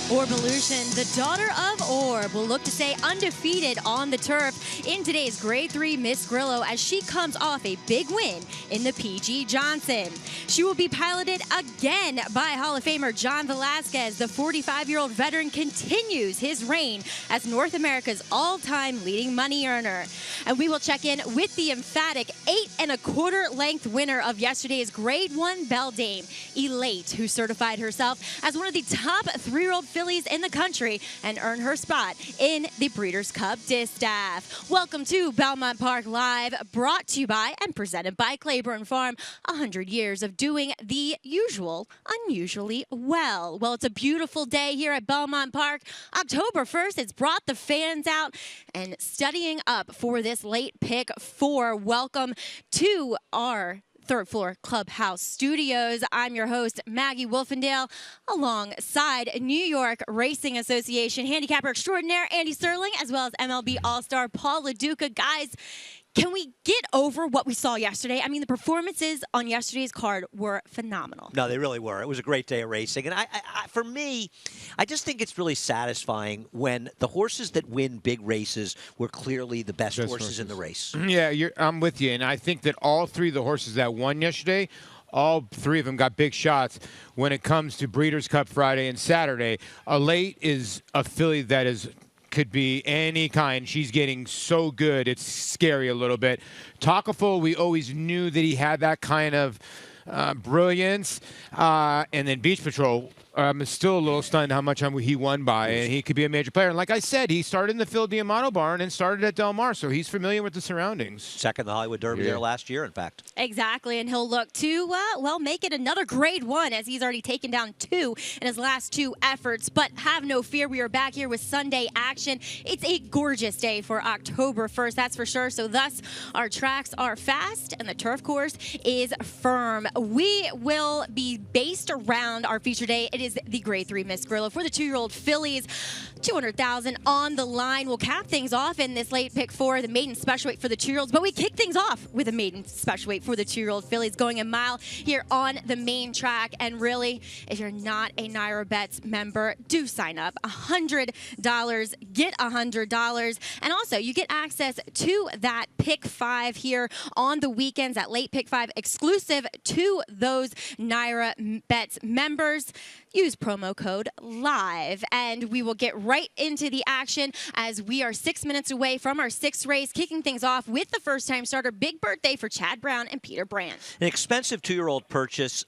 Orbelution, the daughter of Orb, will look to stay undefeated on the turf in today's Grade 3 Miss Grillo as she comes off a big win in the PG Johnson. She will be piloted again by Hall of Famer John Velasquez. The 45-year-old veteran continues his reign as North America's all-time leading money earner. And we will check in with the emphatic 8 1/4 length winner of yesterday's Grade 1 Beldame, Elate, who certified herself as one of the top 3-year-old fillies in the country and earn her spot in the Breeders' Cup Distaff. Welcome to Belmont Park Live, brought to you by and presented by Claiborne Farm. 100 years of doing the usual unusually well. Well, it's a beautiful day here at Belmont Park. October 1st, it's brought the fans out and studying up for this late pick 4. Welcome to our third floor clubhouse studios. I'm your host, Maggie Wolfendale, alongside New York Racing Association handicapper extraordinaire Andy Sterling, as well as MLB All-Star Paul LaDuca. Guys, can we get over what we saw yesterday? I mean, the performances on yesterday's card were phenomenal. No, they really were. It was a great day of racing. And for me, I just think it's really satisfying when the horses that win big races were clearly the best horses in the race. Yeah, I'm with you. And I think that all three of the horses that won yesterday, all three of them got big shots when it comes to Breeders' Cup Friday and Saturday. Elate is a filly that could be any kind. She's getting so good, it's scary a little bit. Takaful, we always knew that he had that kind of brilliance. And then Beach Patrol, I'm still a little stunned how much he won by, and he could be a major player. And like I said, he started in the Phil Diamano barn and started at Del Mar, so he's familiar with the surroundings. Second the Hollywood Derby there last year, in fact. Exactly, and he'll look to, well, make it another Grade 1 as he's already taken down 2 in his last 2 efforts. But have no fear, we are back here with Sunday action. It's a gorgeous day for October 1st, that's for sure. So thus, our tracks are fast and the turf course is firm. We will be based around our feature day. It is the Grade 3 Miss Grillo for the 2-year-old fillies. $200,000 on the line. We'll cap things off in this late pick 4, the maiden special weight for the 2-year-olds. But we kick things off with a maiden special weight for the 2-year-old fillies, going a mile here on the main track. And really, if you're not a Naira Bets member, do sign up. $100, get $100. And also, you get access to that pick 5 here on the weekends, that late pick 5 exclusive to those Naira Bets members. Use promo code LIVE, and we will get right into the action as we are 6 minutes away from our 6th race, kicking things off with the first-time starter. Big birthday for Chad Brown and Peter Brandt. An expensive 2-year-old purchase,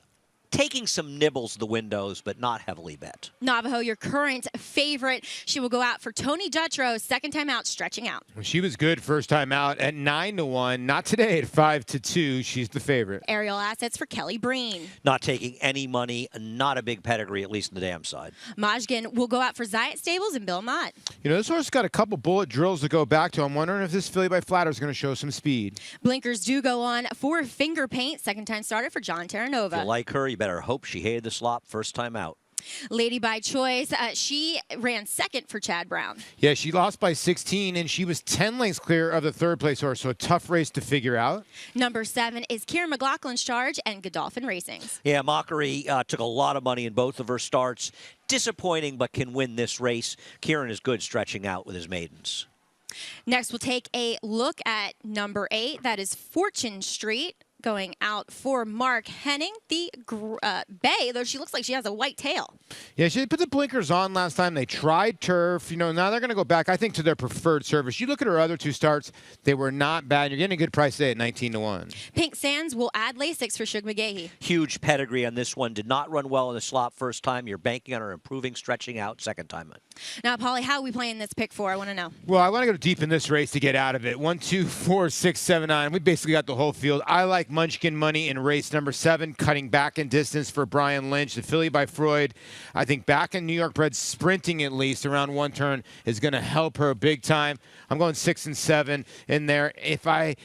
taking some nibbles the windows, but not heavily bet. Navajo, your current favorite. She will go out for Tony Dutrow, second time out, stretching out. She was good first time out at 9-1. Not today at 5-2. She's the favorite. Aerial assets for Kelly Breen. Not taking any money, not a big pedigree, at least in the dam side. Majgan will go out for Zayat Stables and Belmont. You know, this horse got a couple bullet drills to go back to. I'm wondering if this filly by Flatter is going to show some speed. Blinkers do go on for Finger Paint, second time starter for John Terranova. If you like her, you better hope she hated the slop first time out. Lady by Choice, she ran second for Chad Brown. Yeah, she lost by 16, and she was 10 lengths clear of the third place horse, so a tough race to figure out. Number 7 is Kieran McLaughlin's Charge and Godolphin Racing's. Yeah, Mockery took a lot of money in both of her starts. Disappointing, but can win this race. Kieran is good stretching out with his maidens. Next, we'll take a look at number 8. That is Fortune Street. Going out for Mark Henning, the bay, though she looks like she has a white tail. Yeah, she put the blinkers on last time. They tried turf. You know, now they're going to go back, I think, to their preferred service. You look at her other 2 starts, they were not bad. You're getting a good price today at 19-1. Pink Sands will add Lasix for Shug McGahee. Huge pedigree on this one. Did not run well in the slop first time. You're banking on her improving, stretching out second time. Now, Polly, how are we playing this pick 4? I want to know. Well, I want to go deep in this race to get out of it. 1, 2, 4, 6, 7, 9. We basically got the whole field. I like Munchkin Money in race number 7, cutting back in distance for Brian Lynch. The filly by Freud, I think back in New York bred, sprinting at least around 1 turn is going to help her big time. I'm going 6 and 7 in there. If I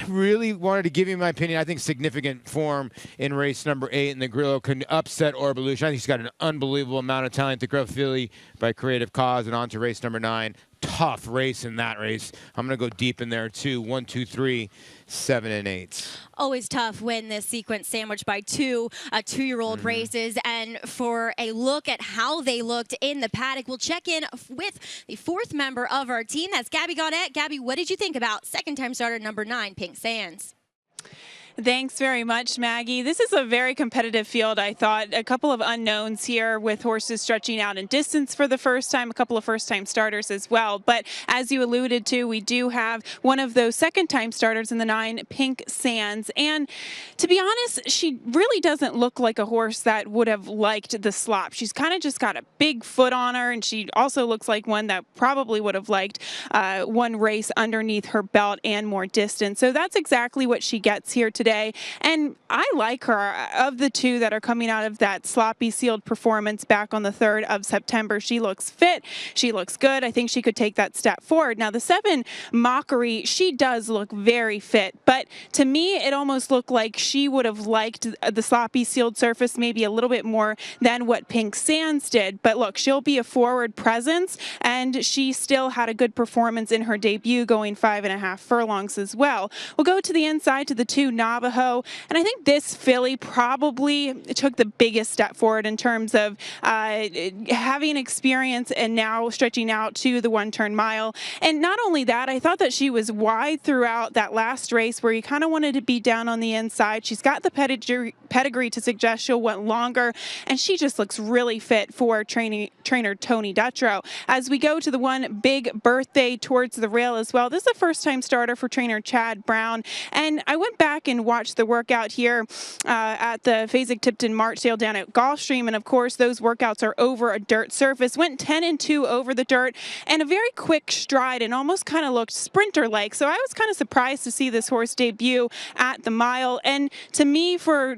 really wanted to give you my opinion, I think significant form in race number 8 in the Grillo can upset Orbelution. I think she's got an unbelievable amount of talent. The Grove filly by Creative Cause, and on to race number 9. tough race in that race. I'm going to go deep in there, too. 1, 2, 3, 7, and 8. Always tough when this sequence sandwiched by two-year-old races. And for a look at how they looked in the paddock, we'll check in with the fourth member of our team. That's Gabby Gaudette. Gabby, what did you think about second-time starter number 9, Pink Sands? Thanks very much, Maggie. This is a very competitive field, I thought. A couple of unknowns here with horses stretching out in distance for the first time, a couple of first-time starters as well. But as you alluded to, we do have one of those second-time starters in the 9, Pink Sands. And to be honest, she really doesn't look like a horse that would have liked the slop. She's kind of just got a big foot on her, and she also looks like one that probably would have liked one race underneath her belt and more distance. So that's exactly what she gets here today. And I like her. Of the two that are coming out of that sloppy sealed performance back on the 3rd of September, she looks fit. She looks good. I think she could take that step forward. Now, the 7 Mockery, she does look very fit. But to me, it almost looked like she would have liked the sloppy sealed surface maybe a little bit more than what Pink Sands did. But look, she'll be a forward presence, and she still had a good performance in her debut, going 5.5 furlongs as well. We'll go to the inside to the 2 Navajo, and I think this filly probably took the biggest step forward in terms of having experience and now stretching out to the 1-turn mile. And not only that, I thought that she was wide throughout that last race where you kind of wanted to be down on the inside. She's got the pedigree to suggest she'll want longer, and she just looks really fit for trainer Tony Dutrow. As we go to the 1 Big Birthday towards the rail as well, this is a first-time starter for trainer Chad Brown, and I went back and watched the workout here at the Fasig-Tipton March sale down at Gulfstream, and of course those workouts are over a dirt surface. Went 10-2 over the dirt, and a very quick stride, and almost kind of looked sprinter-like. So I was kind of surprised to see this horse debut at the mile, and to me, for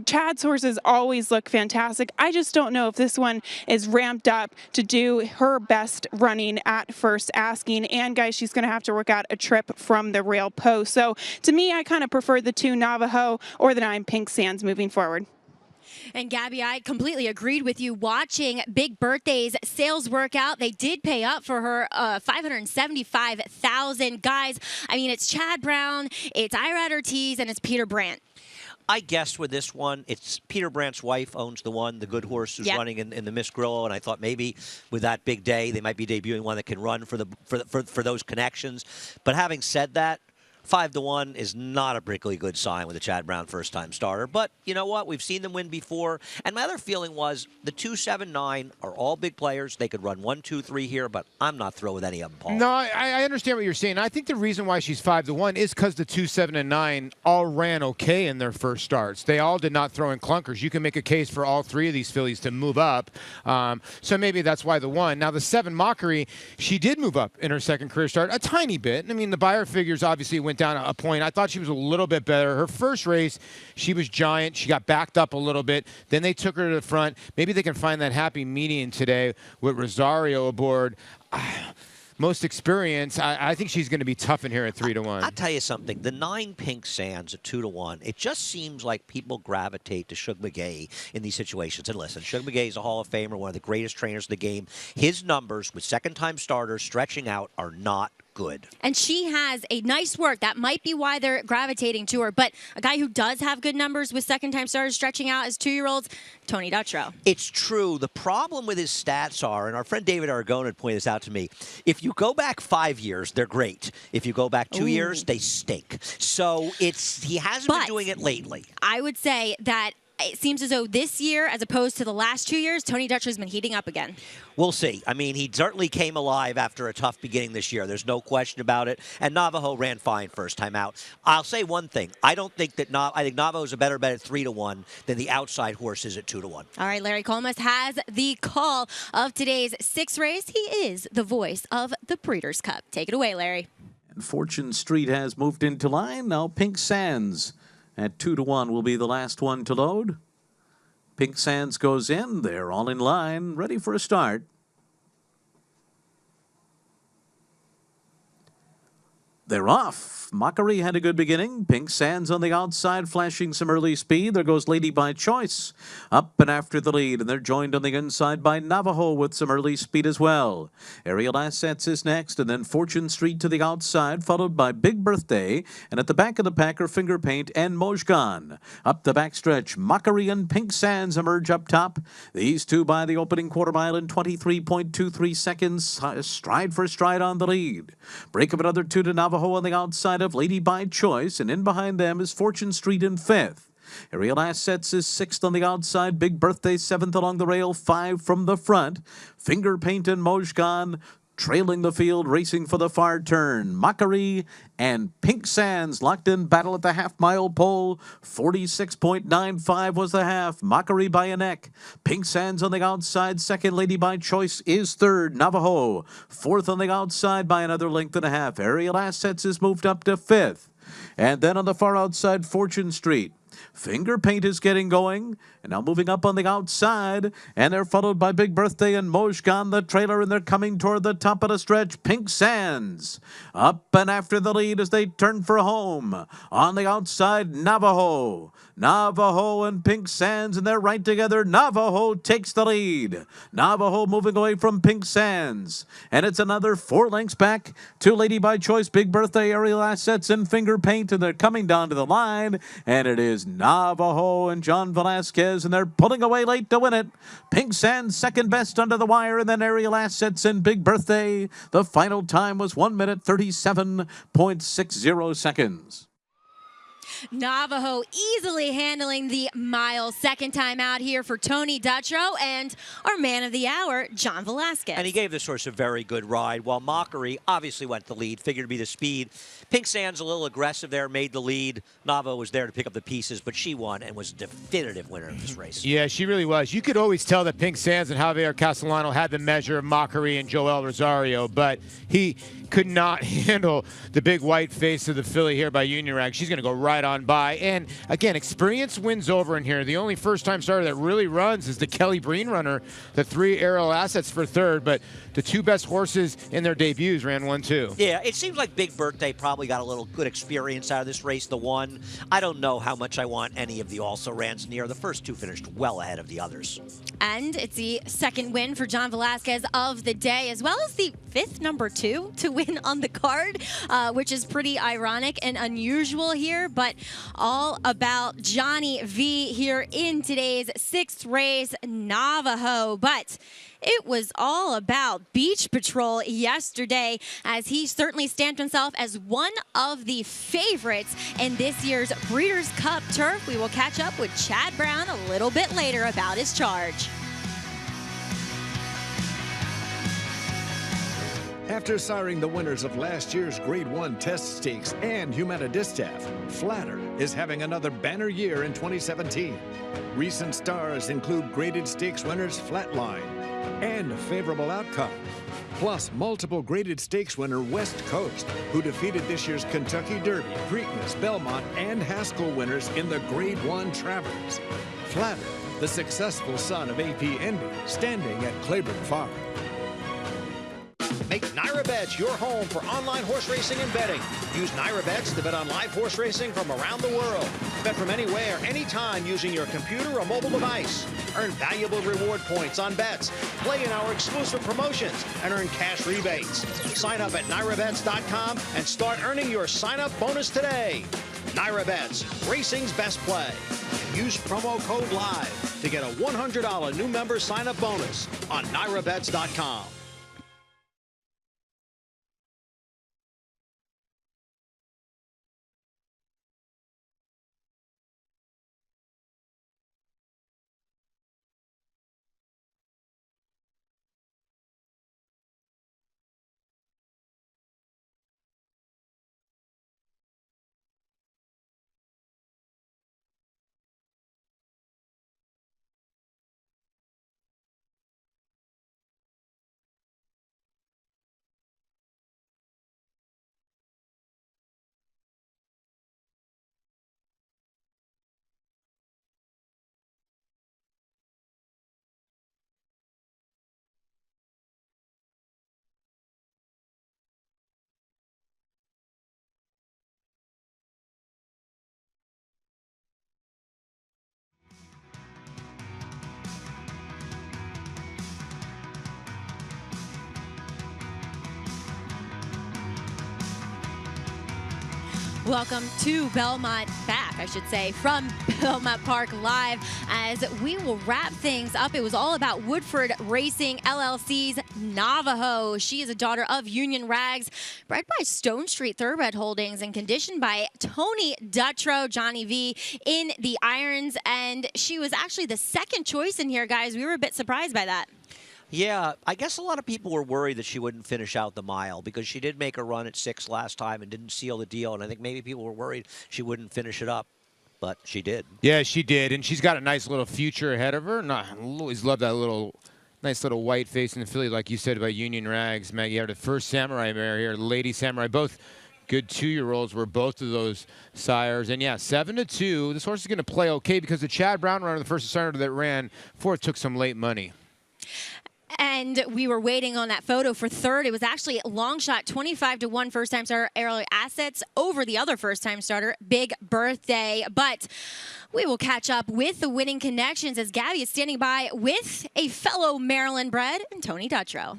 Chad's horses always look fantastic. I just don't know if this one is ramped up to do her best running at first asking, and guys, she's going to have to work out a trip from the rail post. So to me, I kind of prefer the 2 Navajo or the 9 Pink Sands moving forward. And Gabby, I completely agreed with you. Watching Big Birthday's sales workout, they did pay up for her $575,000. Guys, I mean, it's Chad Brown, it's Irad Ortiz, and it's Peter Brandt. I guessed with this one, it's Peter Brandt's wife owns the one, the good horse who's running in the Miss Grillo, and I thought maybe with that big day, they might be debuting one that can run for those connections. But having said that, 5-1 is not a particularly good sign with a Chad Brown first-time starter. But you know what? We've seen them win before. And my other feeling was the 2, 7, 9 are all big players. They could run 1, 2, 3 here, but I'm not thrilled with any of them, Paul. No, I understand what you're saying. I think the reason why she's 5-1 is because the 2, 7, and 9 all ran okay in their first starts. They all did not throw in clunkers. You can make a case for all 3 of these fillies to move up. So maybe that's why the 1. Now, the 7 Mockery, she did move up in her second career start a tiny bit. I mean, the buyer figures obviously went down a point. I thought she was a little bit better. Her first race, she was giant. She got backed up a little bit. Then they took her to the front. Maybe they can find that happy median today with Rosario aboard. Most experience, I think she's going to be tough in here at 3-1. I'll tell you something. The 9 Pink Sands at 2-1, it just seems like people gravitate to Shug McGaughey in these situations. And listen, Shug McGaughey is a Hall of Famer, one of the greatest trainers in the game. His numbers with second-time starters stretching out are not good. And she has a nice work. That might be why they're gravitating to her. But a guy who does have good numbers with second-time starters stretching out as 2-year-olds, Tony Dutrow. It's true. The problem with his stats are, and our friend David Aragona had pointed this out to me, if you go back 5 years, they're great. If you go back 2 years, they stink. So he hasn't been doing it lately. I would say that it seems as though this year, as opposed to the last 2 years, Tony Dutrow's been heating up again. We'll see. I mean, he certainly came alive after a tough beginning this year. There's no question about it. And Navajo ran fine first time out. I'll say one thing. I think Navajo's a better bet at 3-1 than the outside horses at 2-1. All right, Larry Colmus has the call of today's 6th race. He is the voice of the Breeders' Cup. Take it away, Larry. And Fortune Street has moved into line. Now Pink Sands at 2-1 will be the last one to load. Pink Sands goes in. They're all in line, ready for a start. They're off. Mockery had a good beginning. Pink Sands on the outside, flashing some early speed. There goes Lady by Choice up and after the lead, and they're joined on the inside by Navajo with some early speed as well. Aerial Assets is next, and then Fortune Street to the outside, followed by Big Birthday, and at the back of the pack are Finger Paint and Mojgan. Up the backstretch, Mockery and Pink Sands emerge up top. These two by the opening quarter mile in 23.23 seconds, stride for stride on the lead. Break of another two to Navajo on the outside of Lady by Choice, and in behind them is Fortune Street in fifth. Aerial Assets is sixth on the outside. Big Birthday seventh along the rail, five from the front. Finger Paint and Mojgan trailing the field, racing for the far turn. Mockery and Pink Sands locked in battle at the half-mile pole. 46.95 was the half. Mockery by a neck. Pink Sands on the outside. Second, Lady by Choice is third. Navajo fourth on the outside by another length and a half. Aerial Assets is moved up to fifth. And then on the far outside, Fortune Street. Finger Paint is getting going, and now moving up on the outside, and they're followed by Big Birthday and Mojgan, the trailer, and they're coming toward the top of the stretch. Pink Sands up and after the lead as they turn for home. On the outside, Navajo and Pink Sands, and they're right together. Navajo takes the lead. Navajo moving away from Pink Sands, and it's another 4 lengths back to Lady by Choice, Big Birthday, Aerial Assets, and Finger Paint, and they're coming down to the line, and it is Navajo and John Velasquez, and they're pulling away late to win it. Pink Sands second best under the wire, and then Aerial Assets and Big Birthday. The final time was 1 minute 37.60 seconds. Navajo easily handling the mile. Second time out here for Tony Dutrow and our man of the hour, John Velasquez. And he gave this horse a very good ride, while Mockery obviously went the lead, figured to be the speed. Pink Sands a little aggressive there, made the lead. Navajo was there to pick up the pieces, but she won and was a definitive winner of this race. Yeah, she really was. You could always tell that Pink Sands and Javier Castellano had the measure of Mockery and Joel Rosario, but he could not handle the big white face of the filly here by Union Rag. She's going to go right on by. And again, experience wins over in here. The only first-time starter that really runs is the Kelly Breen runner. The 3 Aerial Assets for third, but the 2 best horses in their debuts ran 1-2. Yeah, it seems like Big Birthday probably got a little good experience out of this race, the one. I don't know how much I want any of the also-rans near. The first 2 finished well ahead of the others. And it's the second win for John Velasquez of the day, as well as the 5th number 2 to win on the card, which is pretty ironic and unusual here, but all about Johnny V here in today's 6th race, Navajo. But it was all about Beach Patrol yesterday, as he certainly stamped himself as one of the favorites in this year's Breeders' Cup Turf. We will catch up with Chad Brown a little bit later about his charge. After siring the winners of last year's Grade 1 Test Stakes and Humana Distaff, Flatter is having another banner year in 2017. Recent stars include graded stakes winners Flatline and Favorable Outcome, plus multiple graded stakes winner West Coast, who defeated this year's Kentucky Derby, Preakness, Belmont, and Haskell winners in the Grade 1 Travers. Flatter, the successful son of A.P. Envy, standing at Claiborne Farm. Make NyraBets your home for online horse racing and betting. Use NyraBets to bet on live horse racing from around the world. Bet from anywhere, anytime using your computer or mobile device. Earn valuable reward points on bets. Play in our exclusive promotions and earn cash rebates. Sign up at NyraBets.com and start earning your sign-up bonus today. NyraBets, racing's best play. Use promo code LIVE to get a $100 new member sign-up bonus on NyraBets.com. Welcome to Belmont, back, I should say, from Belmont Park Live, as we will wrap things up. It was all about Woodford Racing LLC's Navajo. She is a daughter of Union Rags, bred by Stone Street Thoroughbred Holdings and conditioned by Tony Dutrow, Johnny V, in the irons. And she was actually the second choice in here, guys. We were a bit surprised by that. Yeah, I guess a lot of people were worried that she wouldn't finish out the mile because she did make a run at 6 last time and didn't seal the deal. And I think maybe people were worried she wouldn't finish it up, but she did. Yeah, she did. And she's got a nice little future ahead of her. And I always love that nice little white face in the filly, like you said about Union Rags. Maggie had the first Samurai mare here, Lady Samurai, both good 2-year-olds were both of those sires. And yeah, 7-2. This horse is going to play okay because the Chad Brown runner, the first starter that ran, fourth took some late money. And we were waiting on that photo for third. It was actually a long shot, 25-1 first-time starter, Aerial Assets, over the other first-time starter, Big Birthday. But we will catch up with the winning connections as Gabby is standing by with a fellow Maryland bred, Tony Dutrow.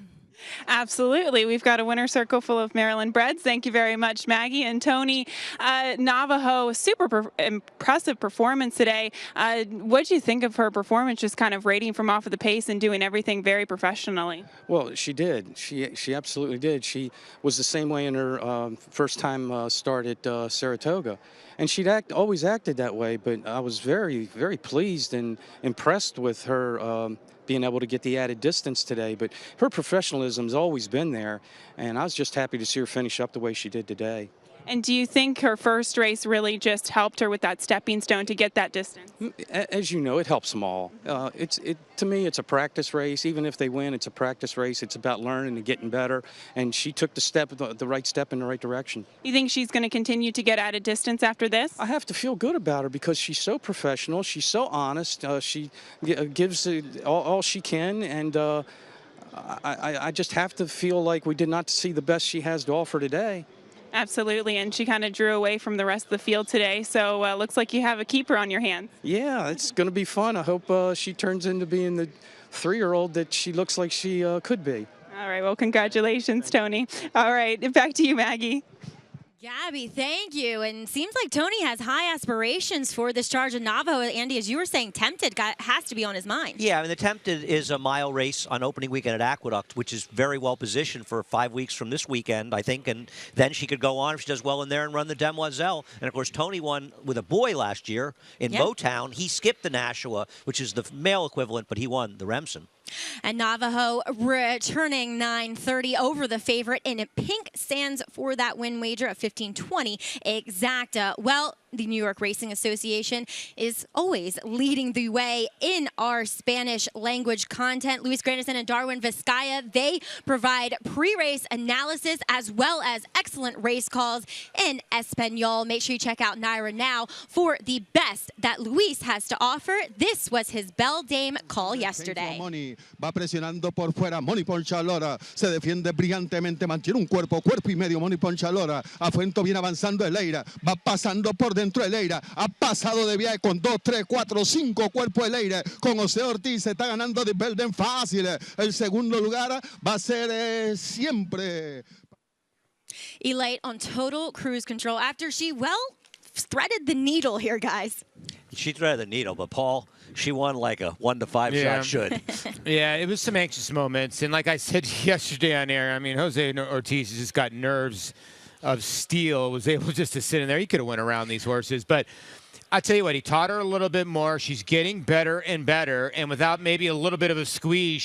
Absolutely. We've got a winner circle full of Maryland breds. Thank you very much, Maggie and Tony. Navajo, super impressive performance today. What do you think of her performance, just kind of rating from off of the pace and doing everything very professionally? Well, she did. She absolutely did. She was the same way in her first time start at Saratoga. And she'd always acted that way, but I was very, very pleased and impressed with her being able to get the added distance today. But her professionalism's always been there, and I was just happy to see her finish up the way she did today. And do you think her first race really just helped her with that stepping stone to get that distance? As you know, it helps them all. To me, it's a practice race. Even if they win, it's a practice race. It's about learning and getting better. And she took the right step in the right direction. You think she's going to continue to get added distance after this? I have to feel good about her because she's so professional. She's so honest. She gives all she can. And I just have to feel like we did not see the best she has to offer today. Absolutely, and she kind of drew away from the rest of the field today, so looks like you have a keeper on your hands. Yeah, it's going to be fun. I hope she turns into being the 3-year-old that she looks like she could be. All right, well, congratulations, Tony. All right, back to you, Maggie. Gabby, thank you. And seems like Tony has high aspirations for this charge of Navajo. Andy, as you were saying, Tempted has to be on his mind. Yeah, I mean, the Tempted is a mile race on opening weekend at Aqueduct, which is very well positioned for 5 weeks from this weekend, I think. And then she could go on, if she does well in there, and run the Demoiselle. And, of course, Tony won with a boy last year in Motown. He skipped the Nashua, which is the male equivalent, but he won the Remsen. And Navajo returning 930 over the favorite in Pink Sands for that win wager of 1520 exacta. Well, the New York Racing Association is always leading the way in our Spanish language content. Luis Grandison and Darwin Vizcaya, they provide pre-race analysis as well as excellent race calls in Espanol. Make sure you check out Naira now for the best that Luis has to offer. This was his Bell Dame call yesterday. Moni va presionando por fuera. Moni Ponchalora se defiende brillantemente, mantiene un cuerpo y medio. Moni Ponchalora. Afuento viene avanzando Eleira. Va pasando por dentro Eleira. Ha pasado de viaje con 2, 3, 4, 5 cuerpos Eleira. Con José Ortiz se está ganando de Belden fácil. El segundo lugar va a ser siempre. Elite on total cruise control after she, well, threaded the needle here, guys. She threaded the needle, but Paul, she won like a 1-to-5 shot should. Yeah, it was some anxious moments. And like I said yesterday on air, I mean, Jose Ortiz has just got nerves of steel, was able just to sit in there. He could have went around these horses. But I tell you what, he taught her a little bit more. She's getting better and better. And without maybe a little bit of a squeeze,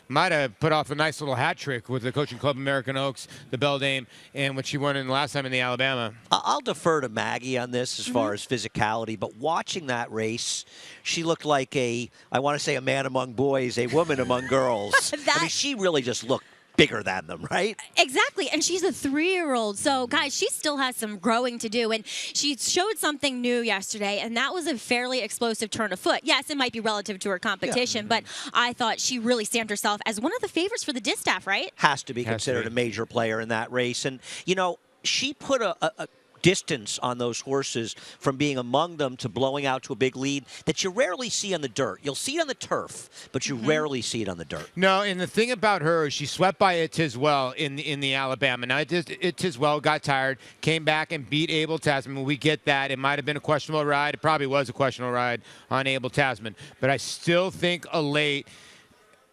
might have put off a nice little hat trick with the Coaching Club American Oaks, the Bell Dame, and what she won in the last time in the Alabama. I'll defer to Maggie on this as far as physicality, but watching that race, she looked like I want to say a man among boys, a woman among girls. I mean, she really just looked bigger than them, right? Exactly, and she's a 3-year-old. So, guys, she still has some growing to do, and she showed something new yesterday, and that was a fairly explosive turn of foot. Yes, it might be relative to her competition, but I thought she really stamped herself as one of the favorites for the distaff, right? Has to be considered a major player in that race. And, you know, she put a distance on those horses from being among them to blowing out to a big lead that you rarely see on the dirt. You'll see it on the turf, but you rarely see it on the dirt. No, and the thing about her is she swept by It Tiswell in the Alabama. Now, It Tiswell got tired, came back and beat Abel Tasman. We get that. It might have been a questionable ride. It probably was a questionable ride on Abel Tasman. But I still think a late,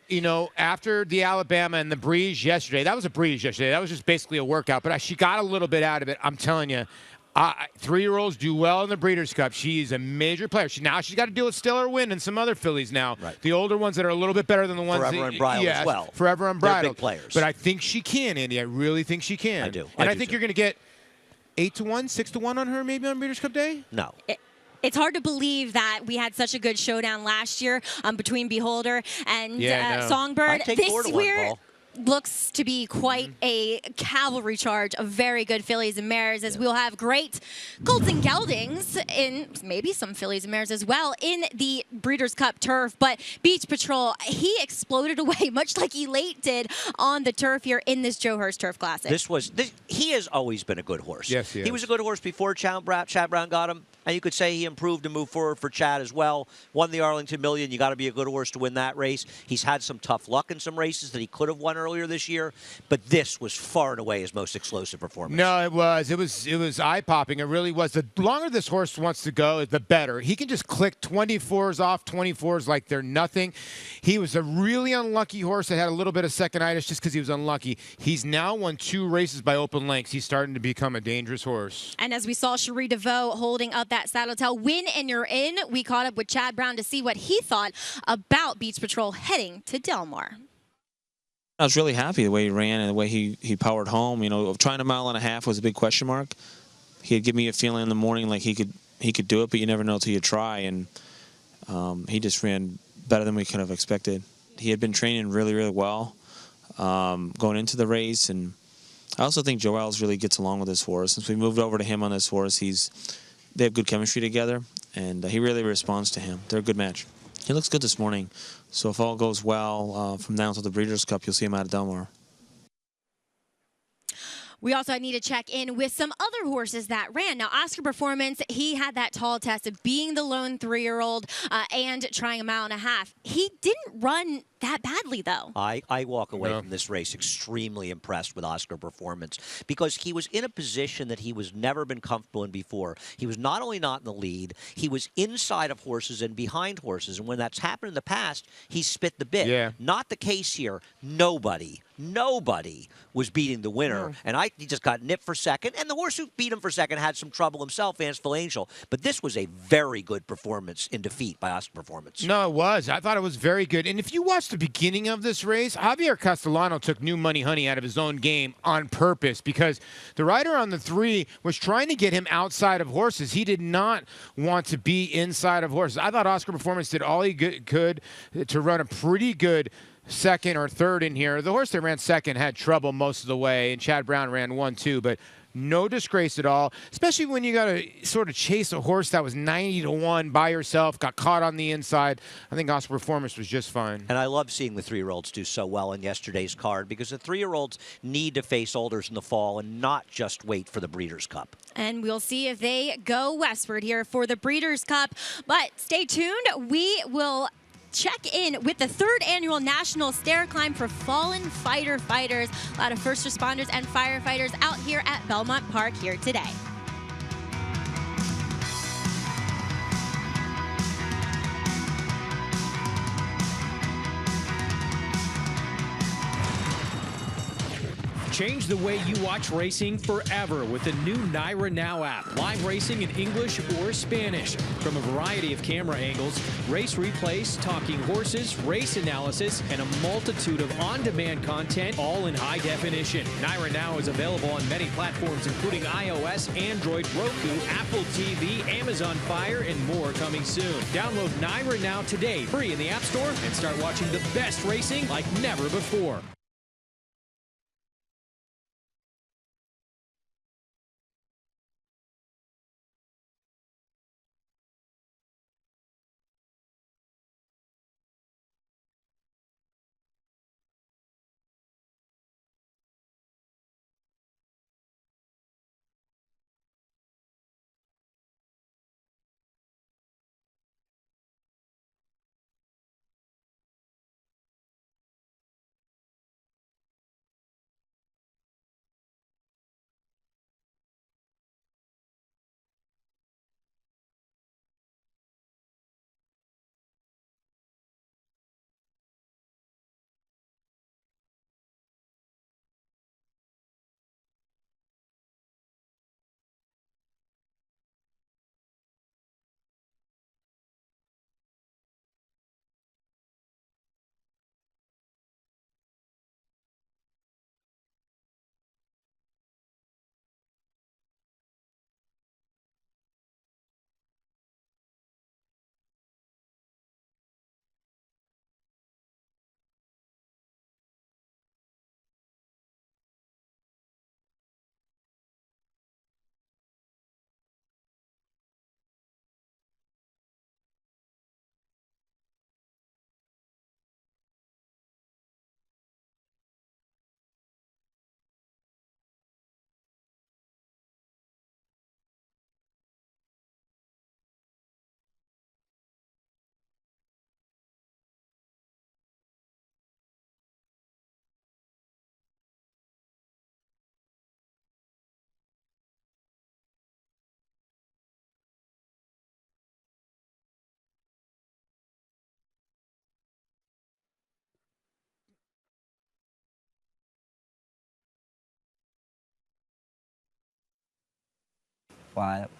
you know, after the Alabama and the breeze yesterday, that was a breeze yesterday. That was just basically a workout. But she got a little bit out of it. I'm telling you, 3-year-olds do well in the Breeders' Cup. She's a major player. Now she's got to deal with Stellar Wind and some other fillies now. Right. The older ones that are a little bit better than the ones Forever Unbridled as well. Forever Unbridled. They're big players. But I think she can, Andy. I really think she can. I do. And I do think too. you're going to get 8-1, 6-1 on her maybe on Breeders' Cup Day? No. It's hard to believe that we had such a good showdown last year between Beholder and Songbird. I'd take This 4-1, year Paul. looks to be quite a cavalry charge of very good fillies and mares, as we'll have great colts and geldings in maybe some fillies and mares as well in the Breeders' Cup turf. But Beach Patrol, he exploded away much like Elate did on the turf here in this Joe Hurst Turf Classic. He has always been a good horse. Yes, he He was a good horse before Chad Brown got him. And you could say he improved and moved forward for Chad as well. Won the Arlington Million. You got to be a good horse to win that race. He's had some tough luck in some races that he could have won earlier this year, but this was far and away his most explosive performance. No, it was. It was eye-popping. It really was. The longer this horse wants to go, the better. He can just click 24s off 24s like they're nothing. He was a really unlucky horse that had a little bit of second-itis just because he was unlucky. He's now won 2 races by open lengths. He's starting to become a dangerous horse. And as we saw Cherie DeVoe holding up that saddle tail, win and you're in, we caught up with Chad Brown to see what he thought about Beach Patrol heading to Del Mar. I was really happy the way he ran and the way he powered home. You know, trying a mile and a half was a big question mark. He had given me a feeling in the morning like he could do it, but you never know until you try. And he just ran better than we could have expected. He had been training really, really well going into the race, and I also think Joel's really gets along with this horse. Since we moved over to him on this horse, they have good chemistry together, and he really responds to him. They're a good match. He looks good this morning, so if all goes well from now until the Breeders' Cup, you'll see him out of Del Mar. We also need to check in with some other horses that ran. Now, Oscar Performance, he had that tall test of being the lone 3-year-old and trying a mile and a half. He didn't run that badly, though. I walk away from this race extremely impressed with Oscar Performance because he was in a position that he was never been comfortable in before. He was not only not in the lead, he was inside of horses and behind horses. And when that's happened in the past, he spit the bit. Yeah. Not the case here. Nobody was beating the winner. And he just got nipped for second. And the horse who beat him for second had some trouble himself, Ansville Angel. But this was a very good performance in defeat by Oscar Performance. No, it was. I thought it was very good. And if you watch the beginning of this race, Javier Castellano took New Money Honey out of his own game on purpose because the rider on the 3 was trying to get him outside of horses. He did not want to be inside of horses. I thought Oscar Performance did all he could to run a pretty good second or third in here. The horse that ran second had trouble most of the way, and Chad Brown ran 1-2, but no disgrace at all, especially when you got to sort of chase a horse that was 90-1 by yourself, got caught on the inside. I think Oscar Performance was just fine. And I love seeing the 3-year-olds do so well in yesterday's card because the 3-year-olds need to face olders in the fall and not just wait for the Breeders' Cup. And we'll see if they go westward here for the Breeders' Cup. But stay tuned. We will check in with the 3rd annual National Stair Climb for Fallen Fighter Fighters. A lot of first responders and firefighters out here at Belmont Park here today. Change the way you watch racing forever with the new Naira Now app. Live racing in English or Spanish. From a variety of camera angles, race replays, talking horses, race analysis, and a multitude of on-demand content, all in high definition. Naira Now is available on many platforms, including iOS, Android, Roku, Apple TV, Amazon Fire, and more coming soon. Download Naira Now today, free in the App Store, and start watching the best racing like never before.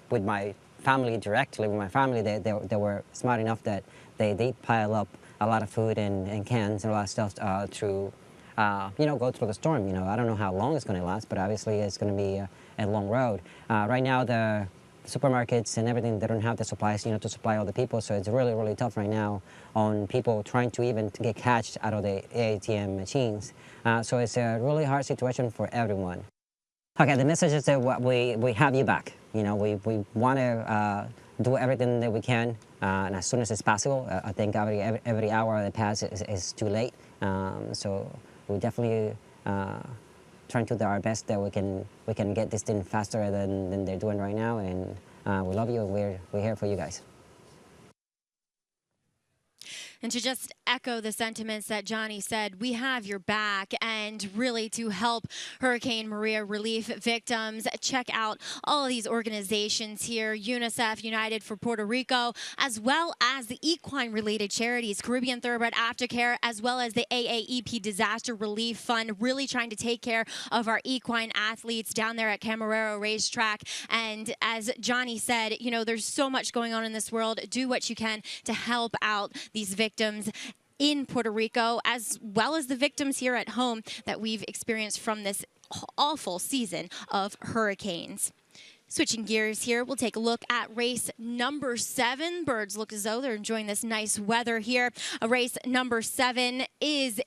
with my family directly. With my family, they were smart enough that they did pile up a lot of food and cans and a lot of stuff to, go through the storm. I don't know how long it's going to last, but obviously it's going to be a long road. Right now, the supermarkets and everything, they don't have the supplies, to supply all the people, so it's really, really tough right now on people trying to even get cash out of the ATM machines. So it's a really hard situation for everyone. Okay, the message is that we have you back. We want to do everything that we can, and as soon as it's possible. I think every hour that passes is too late. So we definitely trying to do our best that we can get this thing faster than they're doing right now. And we love you. We're here for you guys. And to just echo the sentiments that Johnny said, we have your back. And really to help Hurricane Maria relief victims, check out all of these organizations here, UNICEF, United for Puerto Rico, as well as the equine-related charities, Caribbean Thoroughbred Aftercare, as well as the AAEP Disaster Relief Fund, really trying to take care of our equine athletes down there at Camarero Racetrack. And as Johnny said, there's so much going on in this world. Do what you can to help out these victims in Puerto Rico, as well as the victims here at home that we've experienced from this awful season of hurricanes. Switching gears here, we'll take a look at race number 7. Birds look as though they're enjoying this nice weather here. Race number 7 is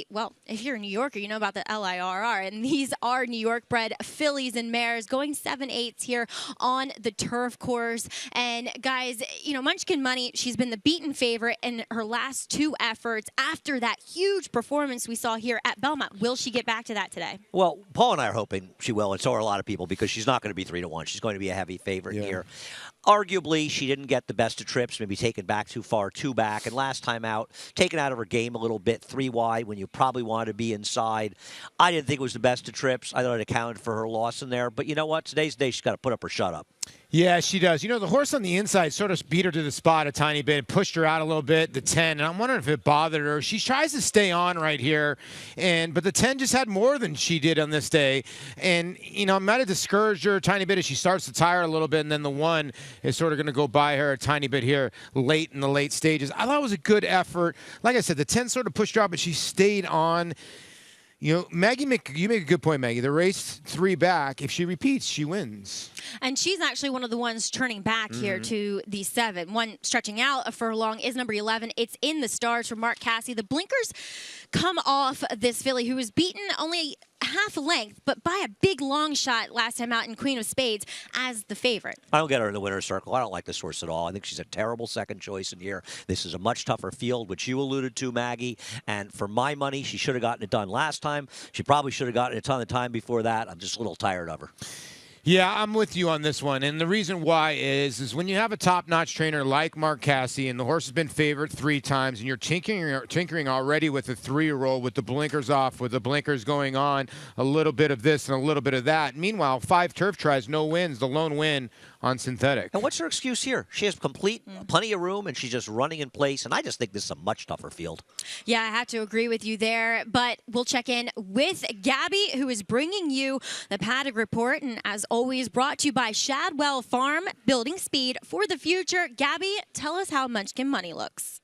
well, if you're a New Yorker, you know about the LIRR, and these are New York-bred fillies and mares going 7/8 here on the turf course. And guys, Munchkin Money, she's been the beaten favorite in her last 2 efforts after that huge performance we saw here at Belmont. Will she get back to that today? Well, Paul and I are hoping she will, and so are a lot of people, because she's not going to be 3-1. She's going to be a heavy favorite here. Arguably, she didn't get the best of trips, maybe taken back too far, 2 back, and last time out, taken out of her game a little bit, 3 wide when you probably wanted to be inside. I didn't think it was the best of trips. I thought it accounted for her loss in there, but you know what? Today's the day she's got to put up or shut up. Yeah, she does. The horse on the inside sort of beat her to the spot a tiny bit, pushed her out a little bit, the 10, and I'm wondering if it bothered her. She tries to stay on right here, but the 10 just had more than she did on this day. And, it might have discouraged her a tiny bit as she starts to tire a little bit, and then the 1 is sort of going to go by her a tiny bit here late in the late stages. I thought it was a good effort. Like I said, the 10 sort of pushed her out, but she stayed on. Maggie, you make a good point, Maggie. The race 3 back, if she repeats, she wins. And she's actually one of the ones turning back here to the 7. One stretching out a furlong is number 11. It's in the stars for Mark Casse. The blinkers come off this filly who was beaten only half a length, but by a big long shot last time out in Queen of Spades as the favorite. I don't get her in the winner's circle. I don't like this horse at all. I think she's a terrible second choice in here. This is a much tougher field, which you alluded to, Maggie. And for my money, she should have gotten it done last time. She probably should have gotten it done the time before that. I'm just a little tired of her. Yeah, I'm with you on this one. And the reason why is when you have a top-notch trainer like Mark Casse, and the horse has been favored 3 times, and you're tinkering already with a 3-year-old with the blinkers off, with the blinkers going on, a little bit of this and a little bit of that. Meanwhile, 5 turf tries, no wins, the lone win on synthetic. And what's her excuse here? She has plenty of room, and she's just running in place, and I just think this is a much tougher field. Yeah, I have to agree with you there, but we'll check in with Gabby, who is bringing you the paddock report, and as always, brought to you by Shadwell Farm, building speed for the future. Gabby, tell us how Munchkin Money looks.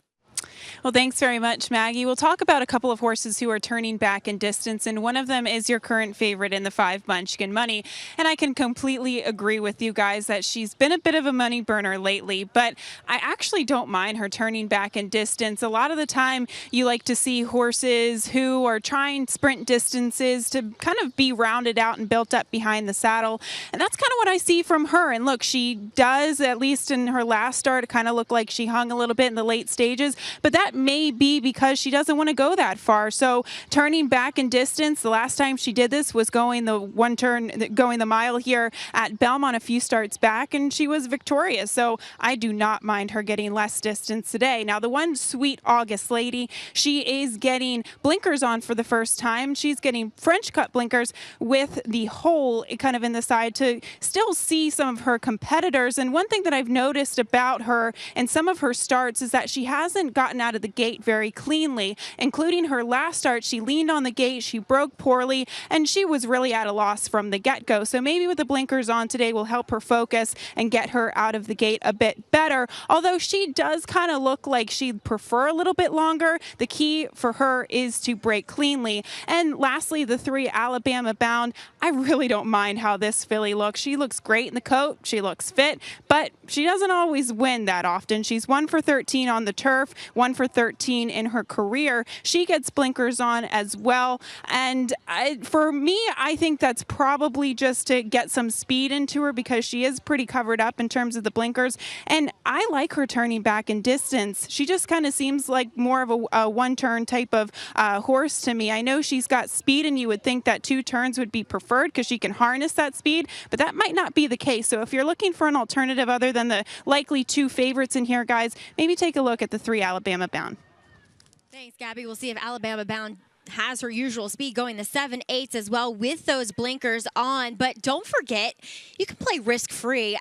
Well, thanks very much, Maggie. We'll talk about a couple of horses who are turning back in distance, and one of them is your current favorite in the 5 Munchkin Money. And I can completely agree with you guys that she's been a bit of a money burner lately, but I actually don't mind her turning back in distance. A lot of the time, you like to see horses who are trying sprint distances to kind of be rounded out and built up behind the saddle, and that's kind of what I see from her. And look, she does, at least in her last start, kind of look like she hung a little bit in the late stages, but that may be because she doesn't want to go that far. So turning back in distance, the last time she did this was going the mile here at Belmont a few starts back, and she was victorious. So I do not mind her getting less distance today. Now, the one Sweet August Lady, she is getting blinkers on for the first time. She's getting French cut blinkers with the hole kind of in the side to still see some of her competitors. And one thing that I've noticed about her and some of her starts is that she hasn't gotten gotten out of the gate very cleanly, including her last start. She leaned on the gate, she broke poorly, and she was really at a loss from the get-go. So maybe with the blinkers on today will help her focus and get her out of the gate a bit better. Although she does kind of look like she'd prefer a little bit longer, the key for her is to break cleanly. And lastly, the 3 Alabama Bound. I really don't mind how this filly looks. She looks great in the coat. She looks fit, but she doesn't always win that often. She's 1 for 13 on the turf, 1 for 13 in her career. She gets blinkers on as well. And for me, I think that's probably just to get some speed into her because she is pretty covered up in terms of the blinkers. And I like her turning back in distance. She just kind of seems like more of a one-turn type of horse to me. I know she's got speed, and you would think that 2 turns would be preferred because she can harness that speed, but that might not be the case. So if you're looking for an alternative other than the likely 2 favorites in here, guys, maybe take a look at the 3 Alabama Bound. Thanks, Gabby. We'll see if Alabama Bound has her usual speed, going the 7/8 as well with those blinkers on. But don't forget, you can play risk-free